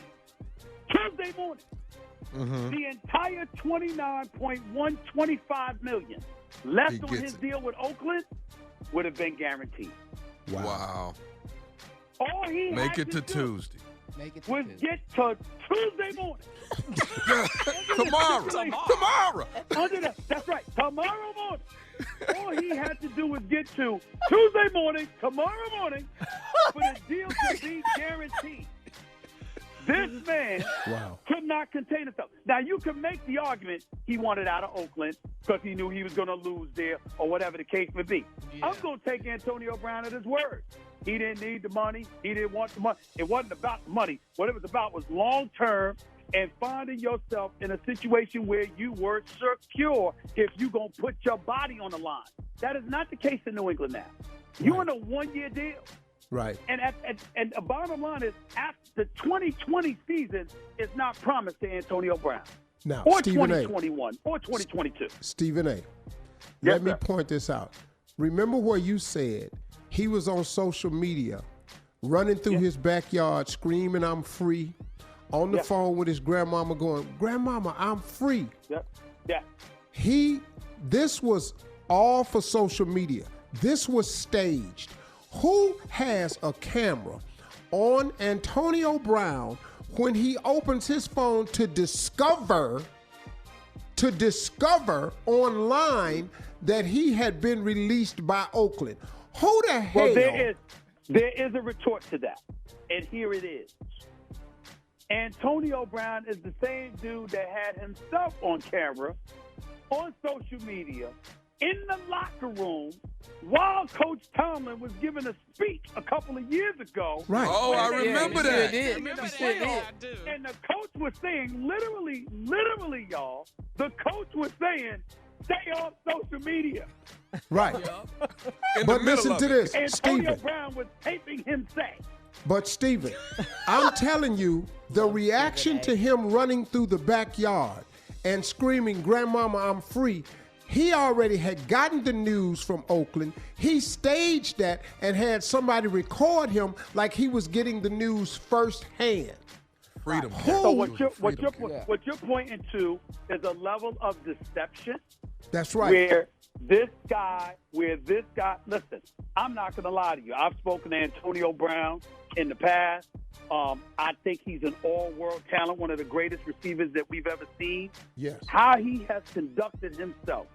the entire $29.125 million left He on gets his it. deal with Oakland would have been guaranteed. Wow. All he Make had it to do Tuesday. Make it to was Tuesday. get to Tuesday morning. Tomorrow. That's right, tomorrow morning. All he had to do was get to Tuesday morning, tomorrow morning, for the deal to be guaranteed. This man could not contain himself. Now, you can make the argument he wanted out of Oakland because he knew he was going to lose there or whatever the case may be. Yeah. I'm going to take Antonio Brown at his word. He didn't need the money. He didn't want the money. It wasn't about the money. What it was about was long-term and finding yourself in a situation where you were secure if you're going to put your body on the line. That is not the case in New England now. You're in a one-year deal. Right. And the bottom line is, after the 2020 season is not promised to Antonio Brown. Now, Or Stephen A. 2021 or 2022. Stephen A. Yes, Let me sir. point this out. Remember where you said he was on social media, running through his backyard, screaming, "I'm free," on the Yeah. phone with his grandmama going, "Grandmama, I'm free." Yep. Yeah. This was all for social media. This was staged. Who has a camera on Antonio Brown when he opens his phone to discover online that he had been released by Oakland? Who the hell? Well, there is a retort to that, and here it is. Antonio Brown is the same dude that had himself on camera, on social media, in the locker room, while Coach Tomlin was giving a speech a couple of years ago. Right. Oh, I remember that. Remember that? Yeah, I do. And the coach was saying, literally, y'all, the coach was saying, stay off social media. Right. In But the middle listen of to it. this, Antonio Stephen. Brown was taping him say. But Stephen, I'm telling you, the reaction to him running through the backyard and screaming, "Grandmama, I'm free," he already had gotten the news from Oakland. He staged that and had somebody record him like he was getting the news firsthand. Freedom. So what you're Freedom. pointing to is a level of deception. That's right. Where this guy, listen, I'm not going to lie to you. I've spoken to Antonio Brown in the past. I think he's an all-world talent, one of the greatest receivers that we've ever seen. Yes. How he has conducted himself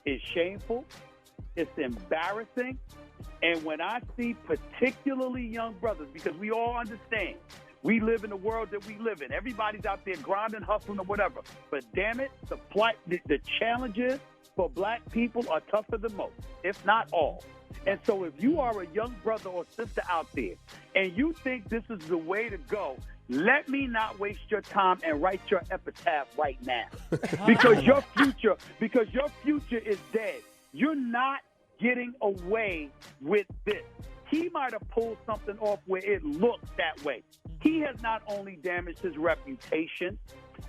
is shameful. It's embarrassing. And when I see particularly young brothers, because we all understand, we live in the world that we live in. Everybody's out there grinding, hustling, or whatever. But damn it, the challenges for black people are tougher than most, if not all. And so if you are a young brother or sister out there and you think this is the way to go, let me not waste your time and write your epitaph right now. because your future is dead. You're not getting away with this. He might have pulled something off where it looks that way. He has not only damaged his reputation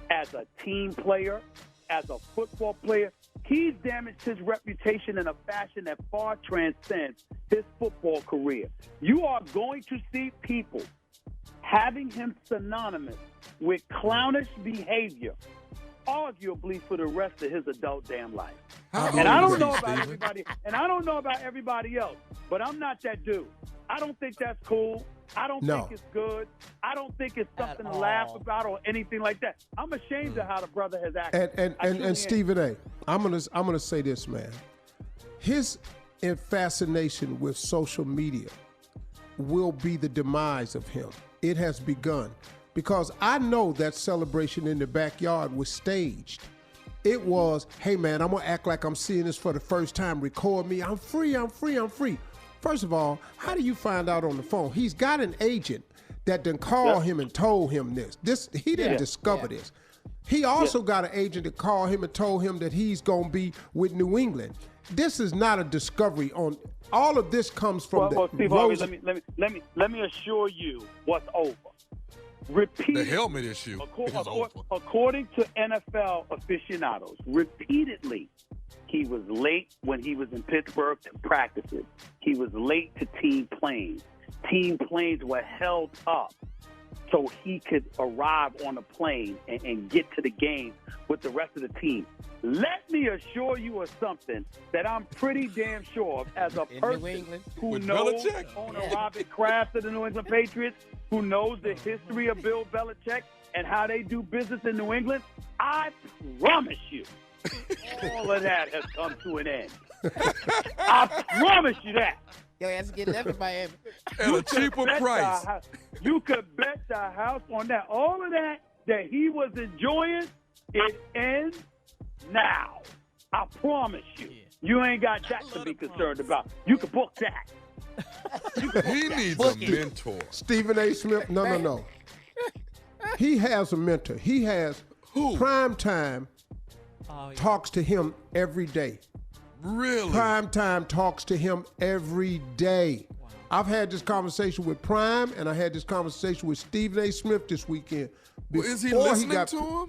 as a team player, as a football player, He's damaged his reputation in a fashion that far transcends his football career. You are going to see people having him synonymous with clownish behavior, arguably for the rest of his adult damn life. And I don't know about everybody, and I don't know about everybody else, but I'm not that dude. I don't think that's cool. I don't think it's good. I don't think it's something to laugh about or anything like that. I'm ashamed of how the brother has acted. And Stephen A., I'm gonna say this, man. His fascination with social media will be the demise of him. It has begun. Because I know that celebration in the backyard was staged. It was, hey man, I'm gonna act like I'm seeing this for the first time. Record me. I'm free. First of all, how do you find out on the phone? He's got an agent that done called him and told him this. He didn't discover this. He also got an agent that called him and told him that he's gonna be with New England. This is not a discovery on. All of this comes from Steve Harvey, let me assure you what's over. The helmet issue is over. According to NFL aficionados, repeatedly, he was late when he was in Pittsburgh to practices. He was late to team planes. Team planes were held up so he could arrive on a plane and get to the game with the rest of the team. Let me assure you of something that I'm pretty damn sure of as a person who knows owner Robert Kraft of the New England Patriots, who knows the history of Bill Belichick and how they do business in New England. I promise you, all of that has come to an end. I promise you that. Your ass get left in Miami. At a cheaper price. You could bet the house on that. All of that he was enjoying, it ends now. I promise you. You ain't got that to be concerned about. You can book that. He needs a mentor. Stephen A. Smith, no. He has a mentor. He has Prime Time talks to him every day. Really? Prime Time talks to him every day. Wow. I've had this conversation with Prime, and I had this conversation with Stephen A. Smith this weekend. Well, is he listening to him?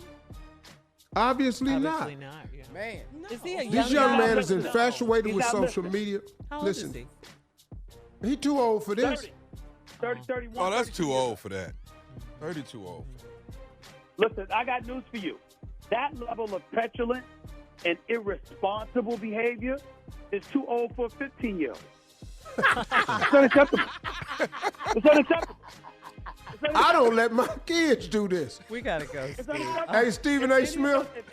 Obviously not. Yeah. Man. Is he a This young man is infatuated with social media. How old is he? He too old for this. 30, 31. Oh, that's too old for that. 30 too old. Listen, I got news for you. That level of petulance and irresponsible behavior is too old for a 15-year-old. It's unacceptable. It's unacceptable. I don't let my kids do this. We gotta go. Hey, Stephen A. Smith. If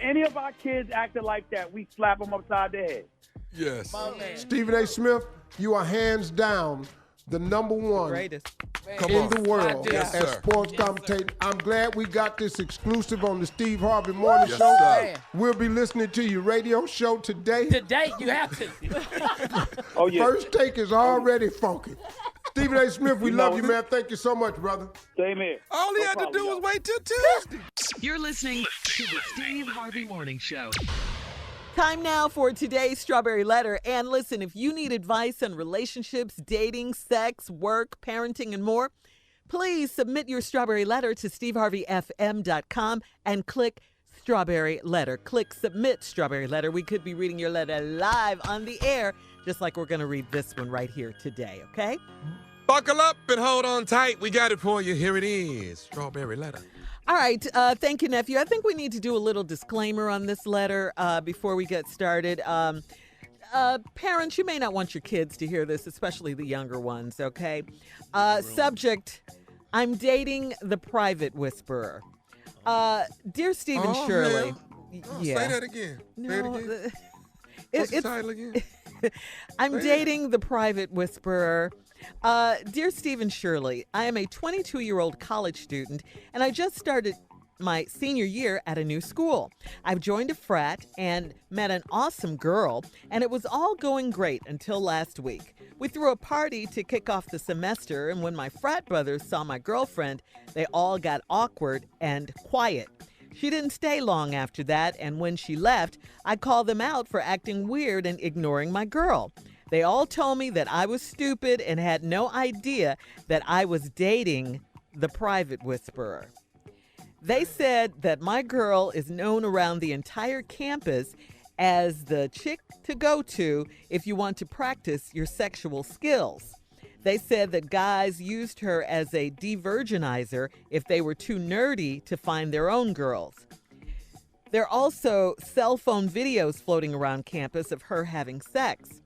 any of our kids acted like that, we slap them upside their head. Yes. Stephen A. Smith, you are hands down the number one Greatest. in the world Yes, as sir. sports commentator. I'm glad we got this exclusive on the Steve Harvey Morning Yes, Show. sir. We'll be listening to your radio show today. Today, you have to. Oh, yeah. First take is already funky. Stephen A. Smith, we love you, man. Thank you so much, brother. Same here. All he No had to problem, do was y'all. wait till Tuesday. You're listening to the Steve Harvey Morning Show. Time now for today's Strawberry Letter. And listen, if you need advice on relationships, dating, sex, work, parenting, and more, please submit your Strawberry Letter to steveharveyfm.com and click Strawberry Letter. Click Submit Strawberry Letter. We could be reading your letter live on the air, just like we're going to read this one right here today, okay? Buckle up and hold on tight. We got it for you. Here it is. Strawberry letter. All right. Thank you, nephew. I think we need to do a little disclaimer on this letter before we get started. Parents, you may not want your kids to hear this, especially the younger ones, okay? Subject, I'm dating the private whisperer. Dear Stephen Shirley. Say that again. Say it again. What's the title again? I'm dating the private whisperer. Dear Stephen Shirley, I am a 22-year-old college student, and I just started my senior year at a new school. I've joined a frat and met an awesome girl, and it was all going great until last week. We threw a party to kick off the semester, and when my frat brothers saw my girlfriend, they all got awkward and quiet. She didn't stay long after that, and when she left, I called them out for acting weird and ignoring my girl. They all told me that I was stupid and had no idea that I was dating the private whisperer. They said that my girl is known around the entire campus as the chick to go to if you want to practice your sexual skills. They said that guys used her as a de-virginizer if they were too nerdy to find their own girls. There are also cell phone videos floating around campus of her having sex.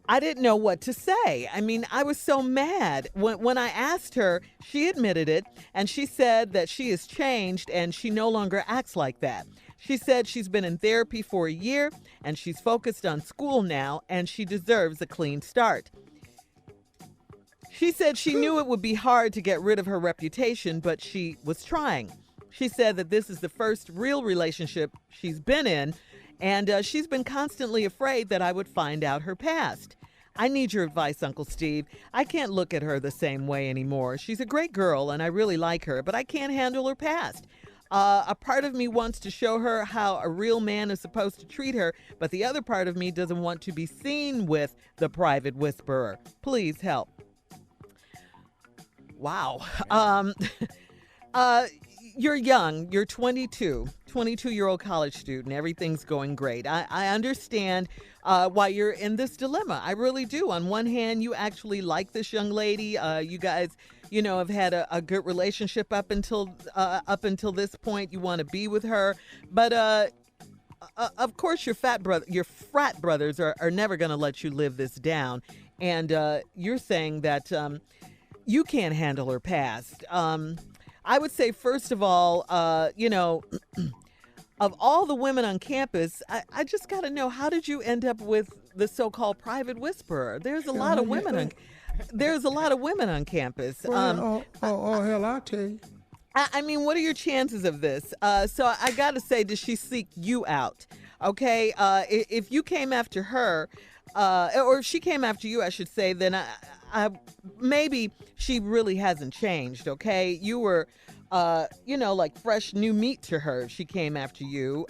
I didn't know what to say. I mean, I was so mad. When I asked her, she admitted it, and she said that she has changed and she no longer acts like that. She said she's been in therapy for a year and she's focused on school now and she deserves a clean start. She said she knew it would be hard to get rid of her reputation, but she was trying. She said that this is the first real relationship she's been in, and she's been constantly afraid that I would find out her past. I need your advice, Uncle Steve. I can't look at her the same way anymore. She's a great girl, and I really like her, but I can't handle her past. A part of me wants to show her how a real man is supposed to treat her, but the other part of me doesn't want to be seen with the private whisperer. Please help. Wow. You're young. You're 22-year-old college student. Everything's going great. I understand why you're in this dilemma. I really do. On one hand, you actually like this young lady. You guys, have had a good relationship up until this point. You want to be with her, but of course, your frat brothers are never going to let you live this down. And you're saying that you can't handle her past. I would say, first of all, of all the women on campus, I just got to know, how did you end up with the so-called private whisperer? There's a lot of women on campus. Hell, I'll tell you. I mean, what are your chances of this? So I got to say, does she seek you out? Okay, if you came after her, or if she came after you, I should say, then maybe she really hasn't changed, okay? You were, like fresh new meat to her. She came after you,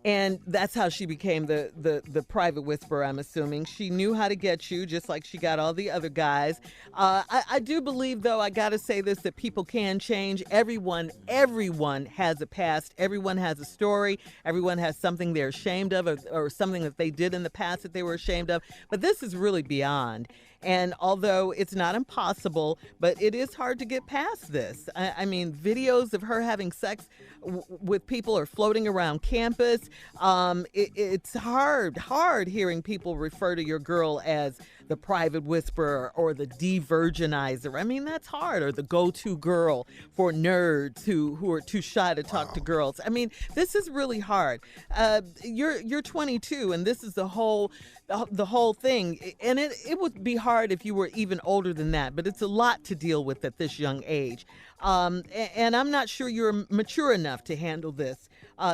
and that's how she became the private whisperer, I'm assuming. She knew how to get you, just like she got all the other guys. I do believe, though, I got to say this, that people can change. Everyone has a past. Everyone has a story. Everyone has something they're ashamed of, or something that they did in the past that they were ashamed of. But this is really beyond. And although it's not impossible, but it is hard to get past this. I mean, videos of her having sex with people are floating around campus. It's hard hearing people refer to your girl as the private whisperer or the de-virginizer. I mean, that's hard. Or the go-to girl for nerds who are too shy to talk to girls. I mean, this is really hard. You're 22, and this is the whole thing. And it would be hard if you were even older than that, but it's a lot to deal with at this young age. And I'm not sure you're mature enough to handle this.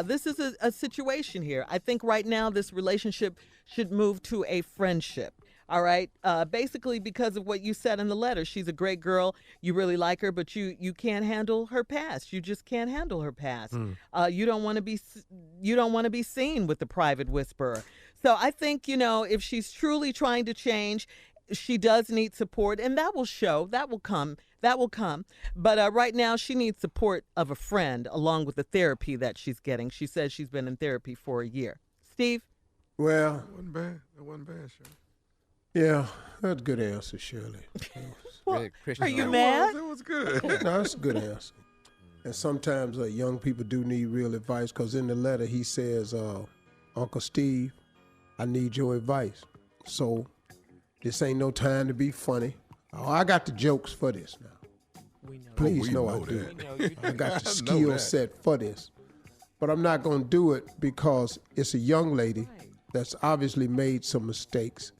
This is a situation here. I think right now this relationship should move to a friendship. All right. Basically, because of what you said in the letter, she's a great girl. You really like her, but you can't handle her past. You just can't handle her past. You don't want to be seen with the private whisperer. So I think, if she's truly trying to change, she does need support, and that will show. That will come. But right now, she needs support of a friend, along with the therapy that she's getting. She says she's been in therapy for a year. Steve? Well, That wasn't bad, Shirley. yeah, that's a good answer, Shirley. Well, Christian. are you mad? It was good. No, that's a good answer. And sometimes young people do need real advice, because in the letter he says, Uncle Steve, I need your advice. So this ain't no time to be funny. Oh, I got the jokes for this now. Please we know know I do. that. I got the I know skill that. set for this. But I'm not going to do it because it's a young lady that's obviously made some mistakes,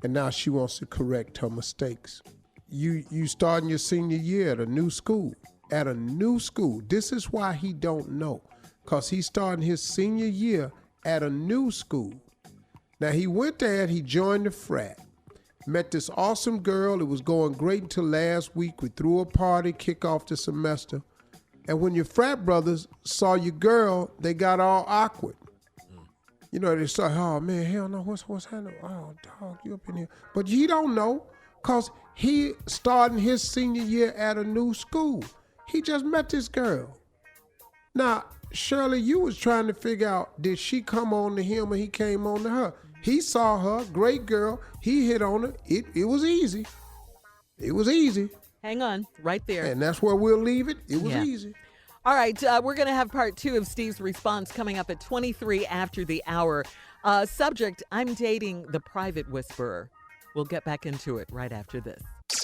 and now she wants to correct her mistakes. You starting your senior year at a new school. This is why he don't know, because he's starting his senior year at a new school. Now, he went there and he joined the frat. Met this awesome girl. It was going great until last week. We threw a party, kick off the semester. And when your frat brothers saw your girl, they got all awkward. They start, oh, man, hell no, what's happening? Oh, dog, you up in here. But he don't know, because he starting his senior year at a new school. He just met this girl. Now, Shirley, you was trying to figure out, did she come on to him or he came on to her? He saw her, great girl. He hit on her. It was easy. It was easy. Hang on, right there. And that's where we'll leave it. It was easy. All right, we're going to have part 2 of Steve's response coming up at 23 after the hour. Subject, I'm dating the private whisperer. We'll get back into it right after this.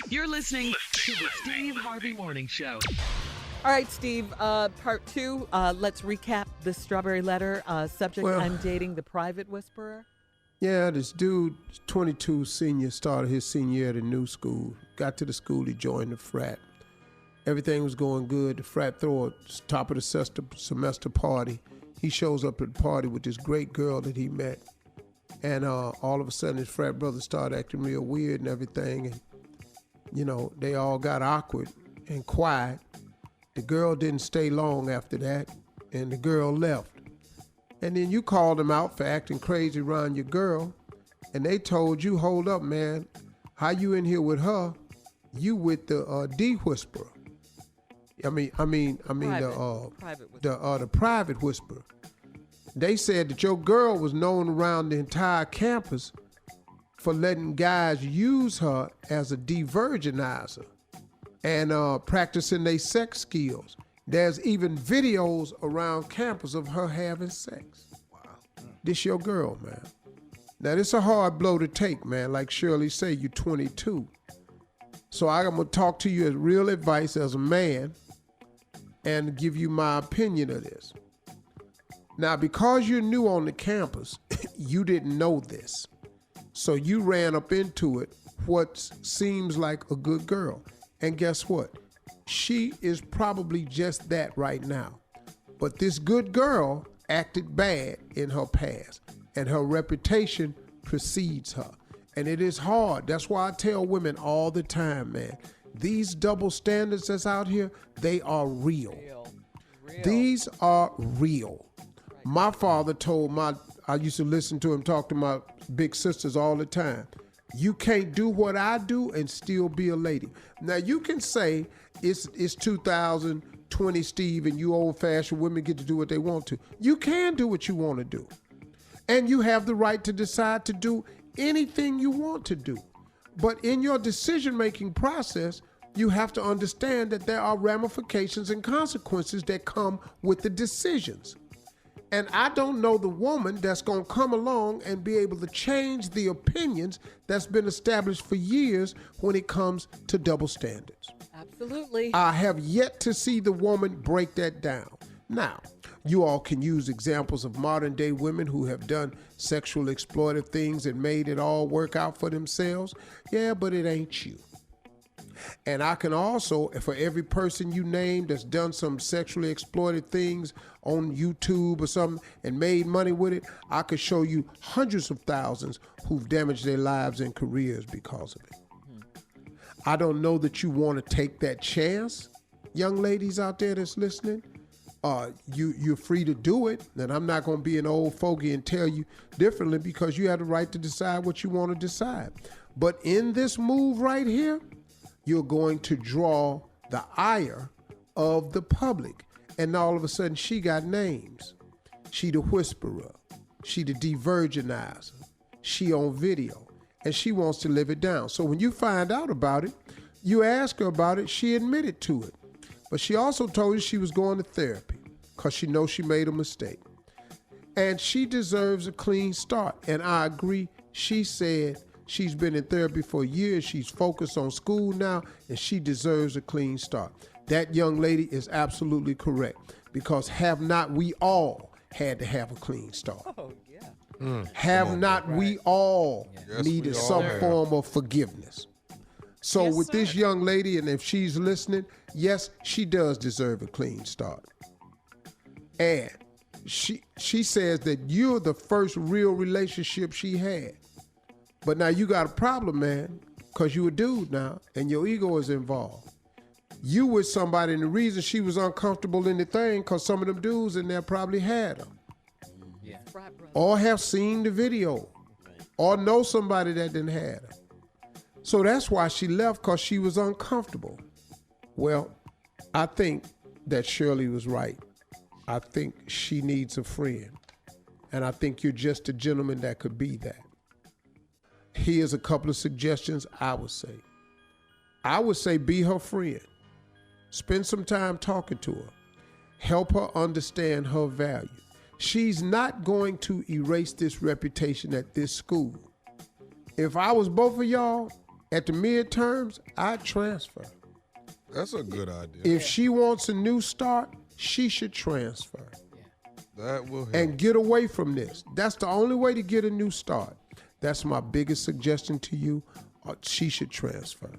You're listening to the Steve Harvey Morning Show. All right, Steve, part 2, let's recap the strawberry letter. Subject, I'm dating the private whisperer. Yeah, this dude, 22 senior, started his senior year at a new school. Got to the school, he joined the frat. Everything was going good. The frat throw a top of the semester party. He shows up at the party with this great girl that he met. And all of a sudden his frat brothers started acting real weird and everything. And, you know, they all got awkward and quiet. The girl didn't stay long after that, and the girl left. And then you called them out for acting crazy around your girl, and they told you, hold up, man, how you in here with her? You with the D whisperer. The private whisperer. They said that your girl was known around the entire campus for letting guys use her as a de-virginizer and practicing their sex skills. There's even videos around campus of her having sex. Wow. This your girl, man. Now, this is a hard blow to take, man. Like Shirley say, you're 22. So I'm going to talk to you as real advice as a man and give you my opinion of this. Now, because you're new on the campus, you didn't know this. So you ran up into it, what seems like a good girl. And guess what? She is probably just that right now. But this good girl acted bad in her past, and her reputation precedes her. And it is hard. That's why I tell women all the time, man, these double standards that's out here, they are real. These are real. My father told I used to listen to him talk to my big sisters all the time. You can't do what I do and still be a lady. Now, you can say it's 2020, Steve, and you old-fashioned women get to do what they want to. You can do what you want to do. And you have the right to decide to do anything you want to do. But in your decision-making process, you have to understand that there are ramifications and consequences that come with the decisions. And I don't know the woman that's going to come along and be able to change the opinions that's been established for years when it comes to double standards. Absolutely. I have yet to see the woman break that down. Now, you all can use examples of modern day women who have done sexual exploitive things and made it all work out for themselves. Yeah, but it ain't you. And I can also, for every person you name that's done some sexually exploited things on YouTube or something and made money with it, I could show you hundreds of thousands who've damaged their lives and careers because of it. I don't know that you want to take that chance, young ladies out there that's listening. You're free to do it, and I'm not going to be an old fogey and tell you differently because you have the right to decide what you want to decide. But in this move right here, you're going to draw the ire of the public. And all of a sudden, she got names. She the whisperer. She the de-virginizer. She on video. And she wants to live it down. So when you find out about it, you ask her about it, she admitted to it. But she also told you she was going to therapy because she knows she made a mistake. And she deserves a clean start. And I agree. She said she's been in therapy for years. She's focused on school now, and she deserves a clean start. That young lady is absolutely correct because have not we all had to have a clean start? Oh, yeah. Have not we all needed some form of forgiveness? So with this young lady, and if she's listening, yes, she does deserve a clean start. And she says that you're the first real relationship she had. But now you got a problem, man, because you a dude now, and your ego is involved. You with somebody, and the reason she was uncomfortable in the thing, because some of them dudes in there probably had her. Yeah. Or have seen the video. Or know somebody that didn't have her. So that's why she left, because she was uncomfortable. Well, I think that Shirley was right. I think she needs a friend. And I think you're just a gentleman that could be that. Here's a couple of suggestions I would say. I would say be her friend. Spend some time talking to her. Help her understand her value. She's not going to erase this reputation at this school. If I was both of y'all at the midterms, I'd transfer. That's a good idea. If she wants a new start, she should transfer. That will help. And get away from this. That's the only way to get a new start. That's my biggest suggestion to you. She should transfer.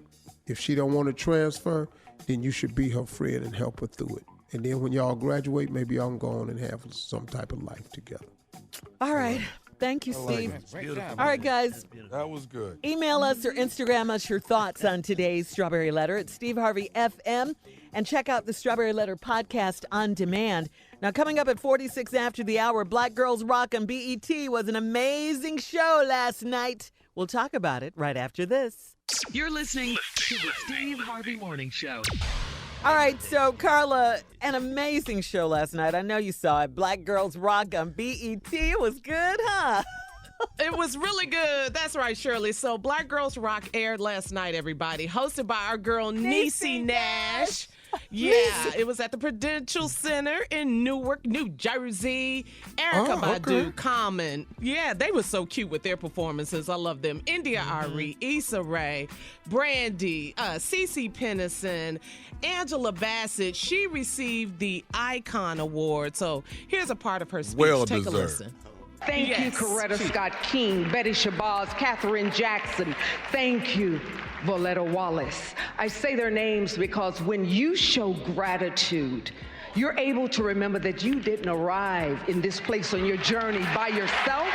If she don't want to transfer, then you should be her friend and help her through it. And then when y'all graduate, maybe y'all can go on and have some type of life together. All right. Thank you, Steve. Beautiful. All right, guys. That was good. Email us or Instagram us your thoughts on today's Strawberry Letter at Steve Harvey FM. And check out the Strawberry Letter podcast on demand. Now, coming up at 46 after the hour, Black Girls Rock on BET was an amazing show last night. We'll talk about it right after this. You're listening to the Steve Harvey Morning Show. All right, so Carla, an amazing show last night. I know you saw it. Black Girls Rock on BET. It was good, huh? It was really good. That's right, Shirley. So Black Girls Rock aired last night, everybody. Hosted by our girl, Niecy Nash. Yeah, it was at the Prudential Center in Newark, New Jersey. Erica Badu, Common. Yeah, they were so cute with their performances. I love them. India Ari, Issa Rae, Brandy, Cece Pennison, Angela Bassett. She received the Icon Award. So here's a part of her speech. Well Take deserved. a listen. Thank you, Coretta Scott King, Betty Shabazz, Katherine Jackson. Thank you, Voletta Wallace. I say their names because when you show gratitude, you're able to remember that you didn't arrive in this place on your journey by yourself.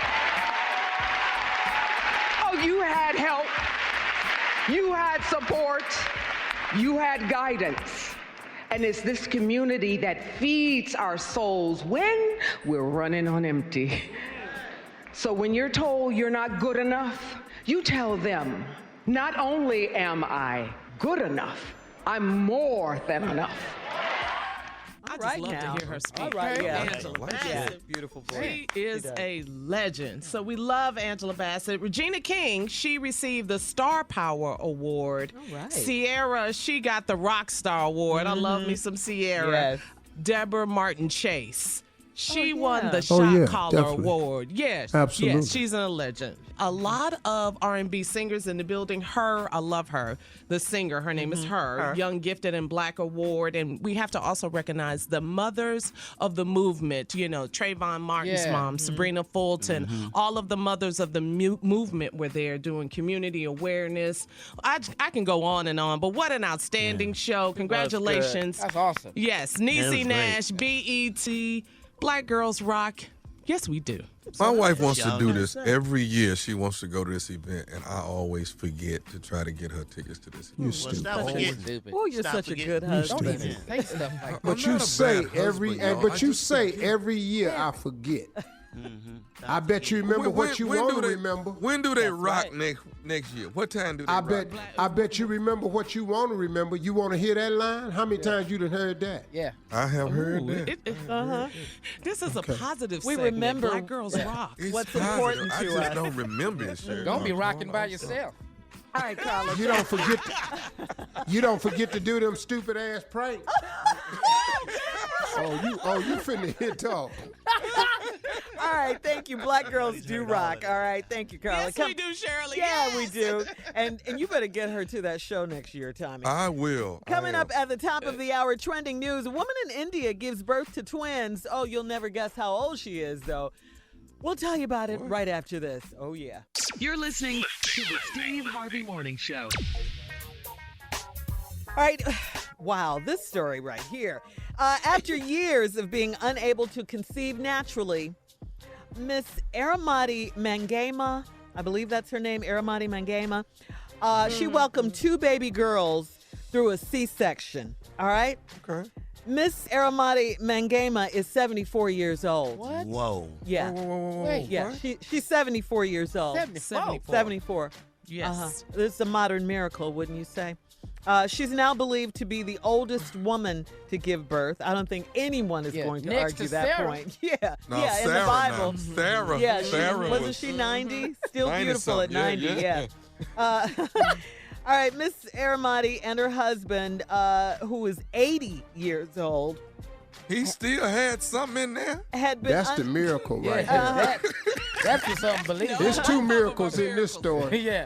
Oh, you had help. You had support. You had guidance. And it's this community that feeds our souls when we're running on empty. So when you're told you're not good enough, you tell them, not only am I good enough, I'm more than enough. I just love to hear her speak. All right, yeah. Angela Bassett. Beautiful voice. She is a legend. So we love Angela Bassett. Regina King, she received the Star Power Award. All right. Sierra, she got the Rock Star Award. I love me some Sierra. Yes. Deborah Martin Chase. She won the Oh, Shot yeah, Caller definitely. Award. Yes, Absolutely. yes, she's a legend. A lot of R&B singers in the building. Her, I love her. The singer, her name is Her. Young Gifted and Black Award. And we have to also recognize the mothers of the movement. You know, Trayvon Martin's mom, Sabrina Fulton. All of the mothers of the movement were there doing community awareness. I can go on and on, but what an outstanding show. Congratulations. That's awesome. Yes, Niecy Nash, BET, Black Girls Rock. Yes, we do. My wife wants to do this every year. She wants to go to this event, and I always forget to try to get her tickets to this event. You stupid. Stop forgetting. Stupid. Oh, you're such a good husband. Say stuff like But you not a say bad every, husband, y'all. but I you just say forget. every year I forget. I bet you remember what you want to remember. When do they rock next year? What time do they rock? I bet you remember what you want to remember. You want to hear that line? How many times you done heard that? Yeah. I have heard that. This is a positive We segment. remember- Black Girls Rock. It's What's positive. important I to just us. don't remember it, sir. Don't be rocking by yourself. All right, Carla. You don't forget. You don't forget to do them stupid ass pranks. you finna hit talk. All right, thank you. Black Girls Do Rock. All right, thank you, Carla. Yes, we do, Shirley. Yeah, yes. we do. And you better get her to that show next year, Tommy. I will. Coming up at the top of the hour, trending news. A woman in India gives birth to twins. Oh, you'll never guess how old she is, though. We'll tell you about it right after this. Oh, yeah. You're listening to the Steve Harvey Morning Show. All right. Wow, this story right here. After years of being unable to conceive naturally, Miss Aramati Mangema, I believe that's her name, Aramati Mangema, she welcomed two baby girls through a C-section. All right? Okay. Miss Aramati Mangema is 74 years old. What? Whoa. Yeah. Wait, Yeah, she's 74 years old. 74. 74. Yes. This is a modern miracle, wouldn't you say? She's now believed to be the oldest woman to give birth. I don't think anyone is going to next argue to that Sarah. point. Yeah, No, yeah, in Sarah the Bible. now. Sarah. Yeah, Sarah wasn't she 90? Still 90 beautiful at something. 90, yeah. All right, Miss Aramati and her husband, who is 80 years old, He still had something in there. had been That's the miracle right there. That's just unbelievable. There's two miracles in this story. Yeah.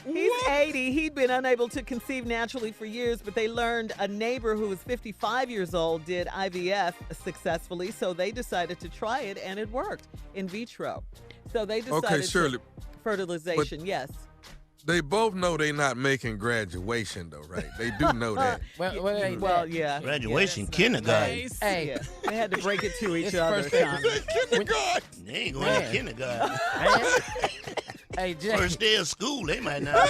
He's 80. He'd been unable to conceive naturally for years, but they learned a neighbor who was 55 years old did IVF successfully, so they decided to try it, and it worked in vitro. So they decided Okay, Shirley. fertilization, yes. They both know they not making graduation though, right? They do know that. Well, yeah. Graduation, kindergarten. Hey, Yeah. They had to break it to each It's other. first day. Tommy. They ain't going to kindergarten. hey, Jay, First day of school, they might not.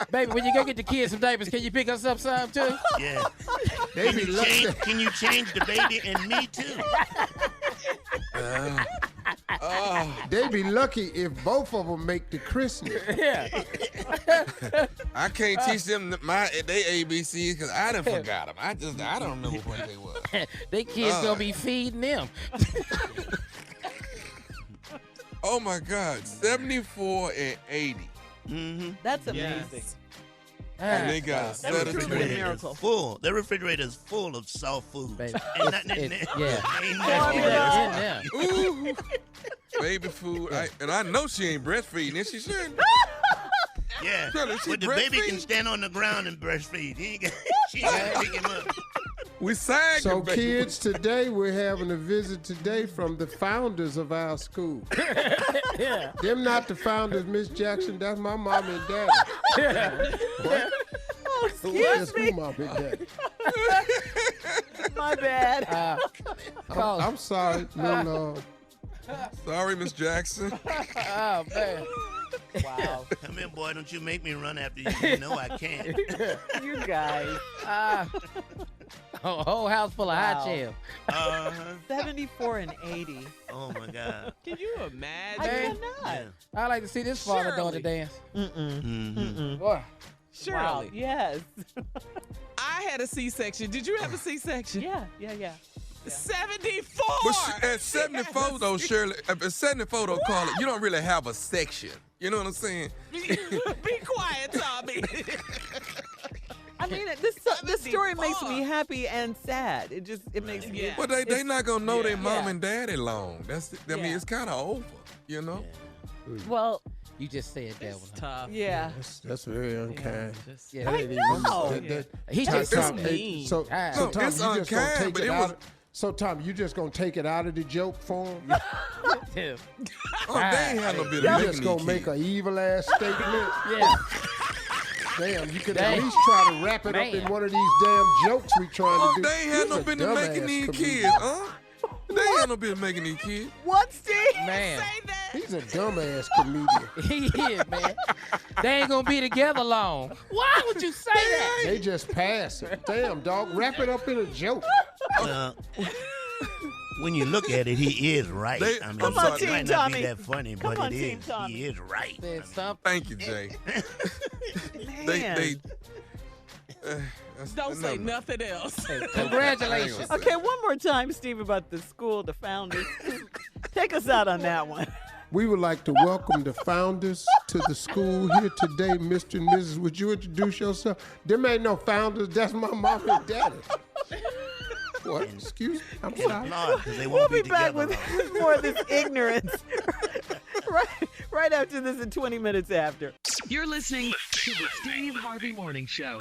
baby, when you go get the kids some diapers, can you pick us up some too? Yeah. They be lucky. Can you change the baby and me too? They be lucky if both of them make the christening. Yeah. I can't teach them they ABCs because I done forgot them. I don't remember what they was. They kids gonna be feeding them. Oh my God, 74 and 80. Mm-hmm. That's amazing. And they got a set of pretty twins. good. Miracle. Full. Their refrigerator is full of soft food. Baby. Ain't nothing in there. Yeah. Ain't Formula. nothing in there. Yeah. Ooh, baby food. And I know she ain't breastfeeding, is she? Shouldn't. Yeah. Shirley, she But the baby breastfeeding? can stand on the ground and breastfeed. She ain't got to pick him up. We sang So it, baby. kids, today we're having a visit today from the founders of our school. Yeah. Them not the founders, Miss Jackson. That's my mom and daddy. What? Oh, That's excuse who me. mom and daddy. My bad. I'm sorry. No. Sorry, Miss Jackson. Oh man. Wow. Come in, boy. Don't you make me run after you. You know I can't. You guys. A whole house full of Wow. high chair. 74 and 80. Oh, my God. Can you I imagine? cannot. I like to see this father daughter dance. Mm-hmm. Boy. Shirley, Wow. Yes. I had a C-section. Did you have a C-section? Yeah. 74. But at 74, though, Shirley, at 74, though, Carla, you don't really have a section. You know what I'm saying? Be quiet, Tommy. I mean, this story makes me happy and sad. It makes me. Yeah. But they not going to know their mom Yeah. and daddy long. I mean, Yeah. it's kind of over, you know? Well, You just said that It's one. tough. yeah. That's very unkind. Yeah. I know. He just Tom, said hey, so Ah. Tom, No, you it's just gonna unkind, take but it it out. was- So Tom, you just gonna take it out of the joke form? Yeah. Oh, they ain't had no bit You of just gonna making make an evil ass statement? Yeah. Damn, you could Dang. at least try to wrap it up in Man. one of these damn jokes we trying Oh, to do. they ain't had no You's a business making dumbass these comedian. kids, huh? They ain't had no business making these kids. What, Steve? Man. Say that. He's a dumbass comedian. He is, man. They ain't gonna be together long. Why would you say that? They just pass it. Damn, dog, wrap it up in a joke. When you look at it, he is right. They- I mean, Come on, it Team might not be Tommy. that funny, Come but on, it Team is. Tommy. He is right. Said something. Thank you, Jay. Man. Don't say nothing else. Congratulations. Okay, one more time, Steve, about the school, the founders. Take us out on that one. We would like to welcome the founders to the school here today, Mr. and Mrs. Would you introduce yourself? Them ain't no founders. That's my mom and daddy. What? Excuse me? I'm sorry. Applaud, 'cause they We'll won't be be back together with long. more of this ignorance right after this in 20 minutes after. You're listening to the Steve Harvey Morning Show.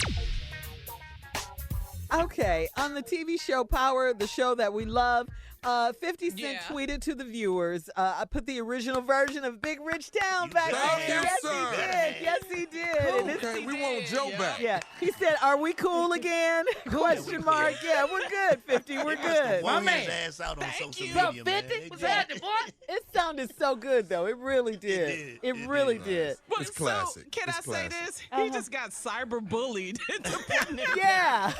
Okay, on the TV show Power, the show that we love, 50 Cent Yeah. tweeted to the viewers, I put the original version of Big Rich Town back Thank there. you, Yes, sir. he did. Yes, he did. And it's- Okay, we want Joe back. yeah, he said, "Are we cool again?" Question mark. Yeah, we're good. 50, we're good. Blow man. his ass out on social you. media, man. 50 They was did. that the boy? It sounded so good, though. It really did. did. It It really did. did. Well, It's classic. So, can It's I say classic. this? He just got cyber bullied into putting it Yeah.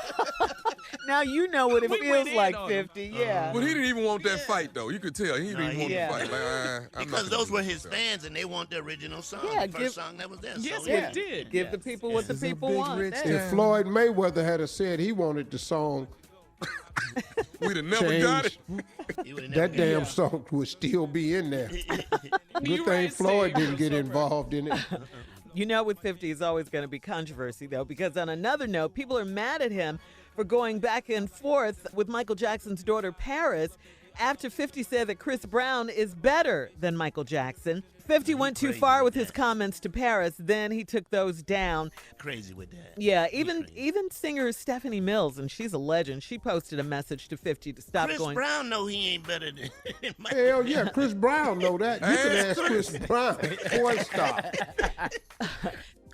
Now you know what it We feels went in like, on him. 50. Yeah. But he didn't even want that fight, though. You could tell. He didn't even want the fight. Like, because those were his fans, and they want the original song. Yeah, the first song that was there. Yes, so, we did. Give the people what the people want. If Floyd Mayweather had said he wanted the song, we'd have never got it. That damn song would still be in there. Good thing Floyd didn't get involved in it. You know, with 50, it's always going to be controversy, though, because on another note, people are mad at him for going back and forth with Michael Jackson's daughter, Paris, after 50 said that Chris Brown is better than Michael Jackson. 50 went too far with his comments to Paris. Then he took those down. Crazy with that. Yeah, even singer Stephanie Mills, and she's a legend, she posted a message to 50 to stop Chris going. Brown know he ain't better than Michael. Hell yeah, Chris Brown know that. You can ask Chris Brown. Boy, stop.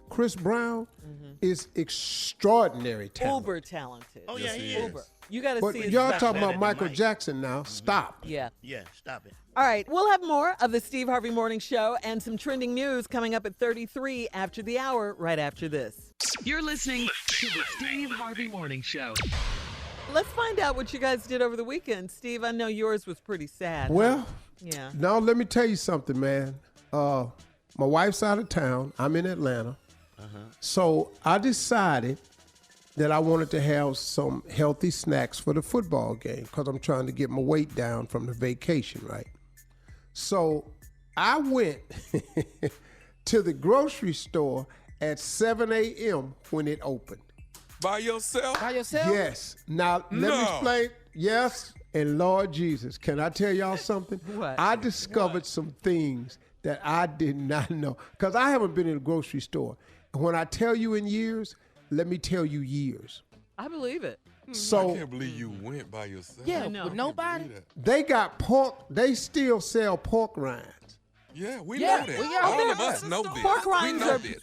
Chris Brown is extraordinary talented. Uber talented. Oh, yeah, he is. Uber. You got to But see his y'all back. talking about Michael Jackson now. Stop. Yeah. Yeah, stop it. All right, we'll have more of the Steve Harvey Morning Show and some trending news coming up at 33 after the hour, right after this. You're listening to the Steve Harvey Morning Show. Let's find out what you guys did over the weekend. Steve, I know yours was pretty sad. Well, yeah. now let me tell you something, man. My wife's out of town. I'm in Atlanta. So I decided that I wanted to have some healthy snacks for the football game because I'm trying to get my weight down from the vacation, right? So I went to the grocery store at 7 a.m. when it opened. By yourself? By yourself? Yes. Now, let me explain. Yes, and Lord Jesus, can I tell y'all something? What? I discovered some things that I did not know because I haven't been in a grocery store. And when I tell you in years, let me tell you years. I believe it. So I can't believe you went by yourself. Yeah, I know. with nobody. they got pork. They still sell pork rinds. Yeah, we Yeah, know that. we got All that. of us know this.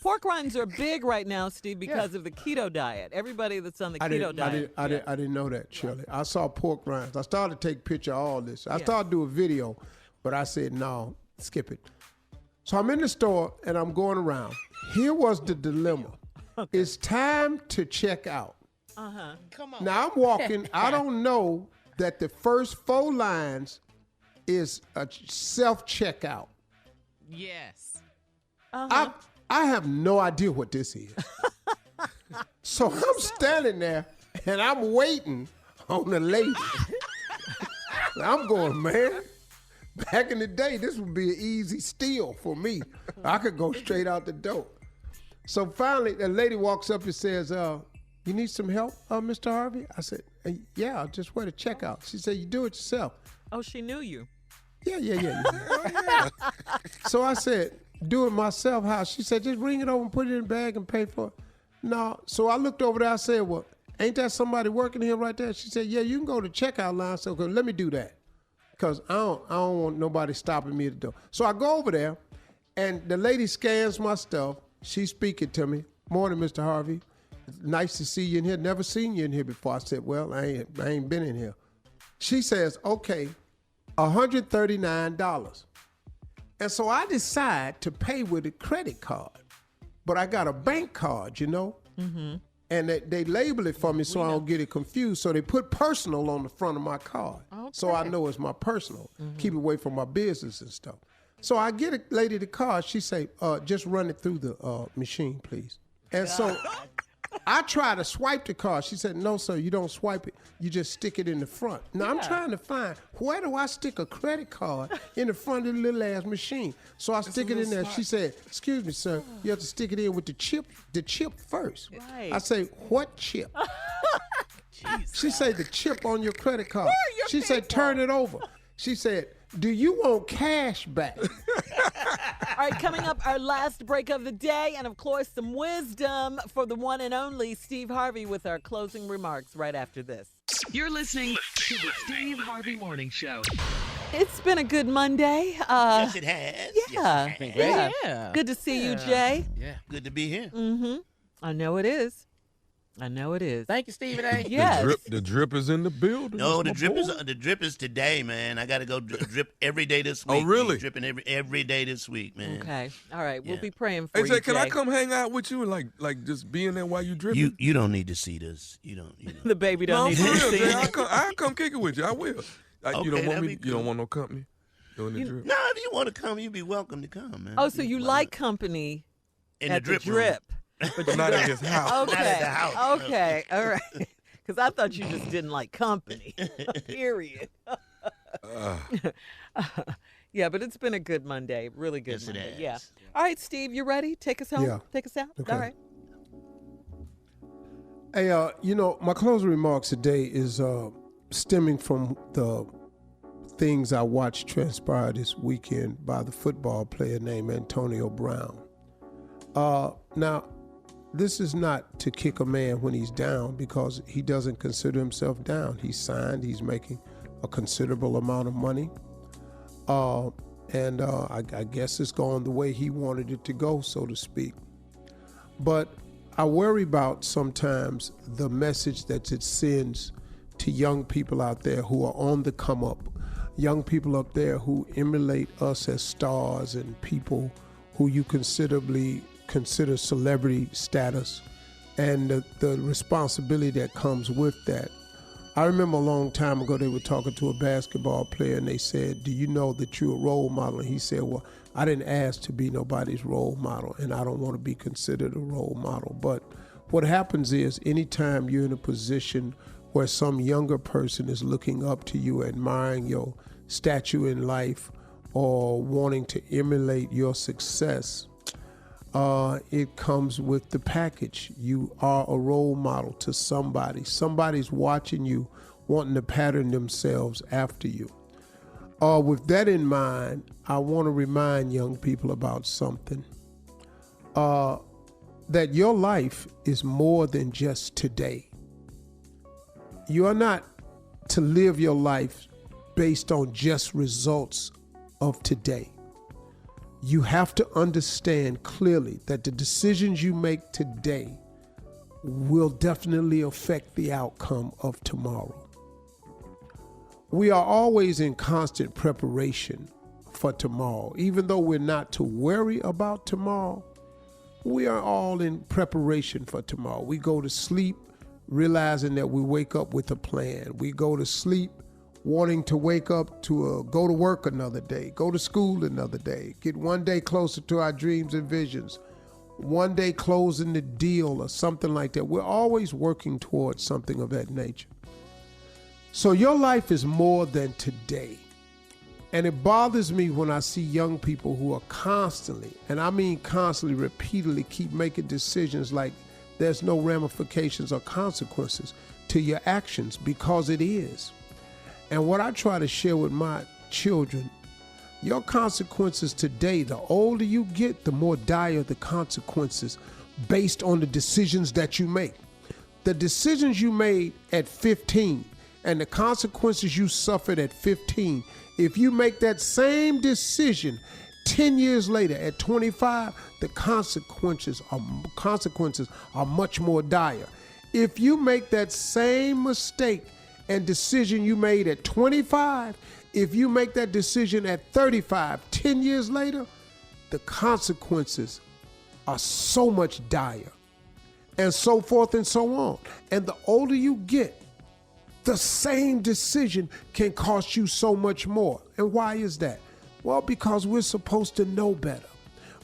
Pork rinds are big right now, Steve, because of the keto diet. Everybody that's on the keto diet. I didn't know that, Shirley. I saw pork rinds. I started to take a picture of all this. I started to do a video, but I said, no, skip it. So I'm in the store, and I'm going around. Here was the dilemma. It's time to check out. Come on. Now, I'm walking. I don't know that the first 4 lines is a self-checkout. Yes. I have no idea what this is. So I'm standing there and I'm waiting on the lady. I'm going, man, back in the day, this would be an easy steal for me. I could go straight out the door. So finally, the lady walks up and says, you need some help, Mr. Harvey? I said, yeah, I just went to checkout. She said, you do it yourself. Oh, she knew you. Yeah. So I said, do it myself. How? She said, just bring it over and put it in the bag and pay for it. No. So I looked over there. I said, well, ain't that somebody working here right there? She said, yeah, you can go to checkout line. So let me do that. Because I don't want nobody stopping me at the door. So I go over there, and the lady scans my stuff. She's speaking to me. Morning, Mr. Harvey. Nice to see you in here. Never seen you in here before. I said, well, I ain't been in here. She says, okay, $139. And so I decide to pay with a credit card. But I got a bank card, you know? Mm-hmm. And they label it for me so I don't get it confused. So they put personal on the front of my card. Okay. So I know it's my personal. Keep it away from my business and stuff. So I get a lady the card. She say, just run it through the machine, please. And so I try to swipe the card. She said, no, sir, you don't swipe it. You just stick it in the front. Now, I'm trying to find, where do I stick a credit card in the front of the little ass machine? So I stick it in there. She said, excuse me, sir, you have to stick it in with the chip first. Right. I say, what chip? She said, the chip on your credit card. She said, turn it over. She said, do you want cash back? All right, coming up, our last break of the day, and of course, some wisdom for the one and only Steve Harvey with our closing remarks right after this. You're listening to the Steve Harvey Morning Show. It's been a good Monday. Yes, it has. Yeah. Yes, it has. Yeah. Good to see you, Jay. Yeah. Good to be here. Mm-hmm. I know it is. Thank you, Stephen A. Yes. The drip is in the building. No, the drip is today, man. I got to go drip every day this week. Oh, really? Be dripping every day this week, man. Okay. All right. We'll Yeah. be praying for Hey, you, Jay, can I Jay. come hang out with you and like just be in there while you dripping? You don't need to see this. You don't. The baby don't No, need for to real, see Jay. it. I'll come kick it with you. I will. You don't want that'd me. be You cool. don't want no company doing the drip. No, if you want to come, you'd be welcome to come, man. Oh, so you like company in at the drip room. but Not in his house. Okay. Not at the house. Okay. All right. Because I thought you just didn't like company. Period. Yeah, but it's been a good Monday. Really good Yes, it Monday. has. Yeah. All right, Steve, you ready? Take us home? Yeah. Take us out? Okay. All right. Hey, my closing remarks today is stemming from the things I watched transpire this weekend by the football player named Antonio Brown. Now, this is not to kick a man when he's down because he doesn't consider himself down. He's signed. He's making a considerable amount of money. And I guess it's gone the way he wanted it to go, so to speak. But I worry about sometimes the message that it sends to young people out there who are on the come up, young people up there who emulate us as stars and people who you consider celebrity status and the responsibility that comes with that. I remember a long time ago they were talking to a basketball player and they said, "Do you know that you're a role model?" And he said, "Well, I didn't ask to be nobody's role model and I don't want to be considered a role model." But what happens is anytime you're in a position where some younger person is looking up to you, admiring your stature in life or wanting to emulate your success, it comes with the package. You are a role model to somebody. Somebody's watching you, wanting to pattern themselves after you. With that in mind, I want to remind young people about something. That your life is more than just today. You are not to live your life based on just results of today. You have to understand clearly that the decisions you make today will definitely affect the outcome of tomorrow. We are always in constant preparation for tomorrow. Even though we're not to worry about tomorrow, we are all in preparation for tomorrow. We go to sleep realizing that we wake up with a plan. We go to sleep wanting to wake up to go to work another day, go to school another day, get one day closer to our dreams and visions, one day closing the deal or something like that. We're always working towards something of that nature. So your life is more than today. And it bothers me when I see young people who are constantly, and I mean constantly, repeatedly keep making decisions like there's no ramifications or consequences to your actions, because it is. And what I try to share with my children, your consequences today, the older you get, the more dire the consequences based on the decisions that you make. The decisions you made at 15 and the consequences you suffered at 15, if you make that same decision 10 years later at 25, the consequences are much more dire. If you make that same mistake and decision you made at 25, if you make that decision at 35, 10 years later, the consequences are so much dire, and so forth and so on. And the older you get, the same decision can cost you so much more. And why is that? Well, because we're supposed to know better.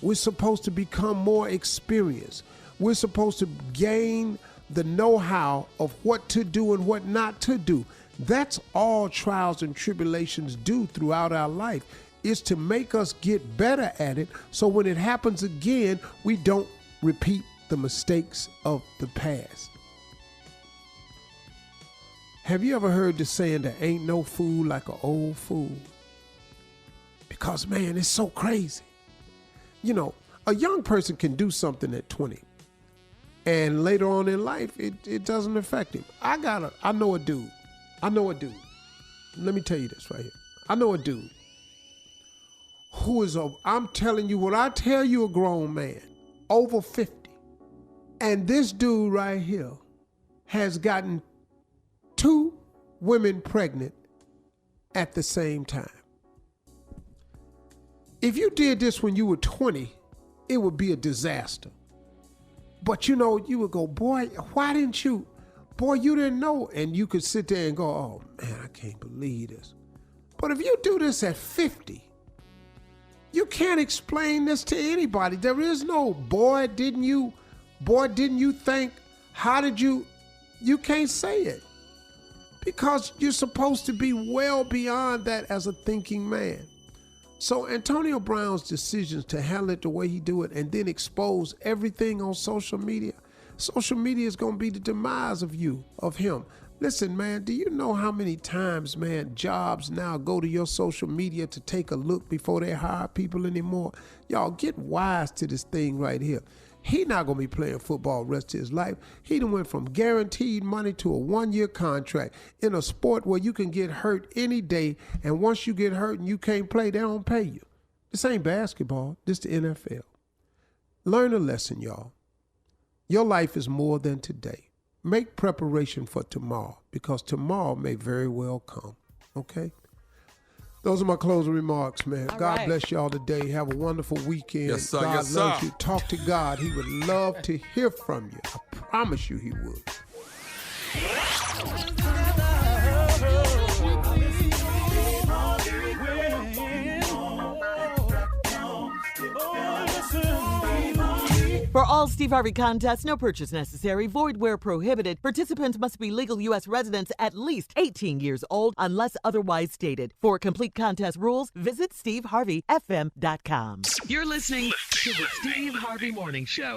We're supposed to become more experienced. We're supposed to gain the know-how of what to do and what not to do. That's all trials and tribulations do throughout our life, is to make us get better at it, so when it happens again, we don't repeat the mistakes of the past. Have you ever heard the saying, there ain't no fool like an old fool? Because, man, it's so crazy. You know, a young person can do something at 20, and later on in life, it doesn't affect him. I know a dude. Let me tell you this right here. I know a dude who is I'm telling you, when I tell you a grown man, over 50, and this dude right here has gotten 2 women pregnant at the same time. If you did this when you were 20, it would be a disaster. But you know, you would go, boy, why didn't you? Boy, you didn't know. And you could sit there and go, oh man, I can't believe this. But if you do this at 50, you can't explain this to anybody. There is no, boy, didn't you think, how did you can't say it. Because you're supposed to be well beyond that as a thinking man. So Antonio Brown's decisions to handle it the way he do it and then expose everything on social media is going to be the demise of him. Listen, man, do you know how many times, man, jobs now go to your social media to take a look before they hire people anymore? Y'all get wise to this thing right here. He not going to be playing football the rest of his life. He done went from guaranteed money to a 1-year contract in a sport where you can get hurt any day, and once you get hurt and you can't play, they don't pay you. This ain't basketball. This the NFL. Learn a lesson, y'all. Your life is more than today. Make preparation for tomorrow, because tomorrow may very well come, okay? Those are my closing remarks, man. All God right. bless y'all today. Have a wonderful weekend. Yes, sir. God Yes, loves sir. you. Talk to God. He would love to hear from you. I promise you he would. For all Steve Harvey contests, no purchase necessary, void where prohibited. Participants must be legal U.S. residents at least 18 years old unless otherwise stated. For complete contest rules, visit SteveHarveyFM.com. You're listening to the Steve Harvey Morning Show.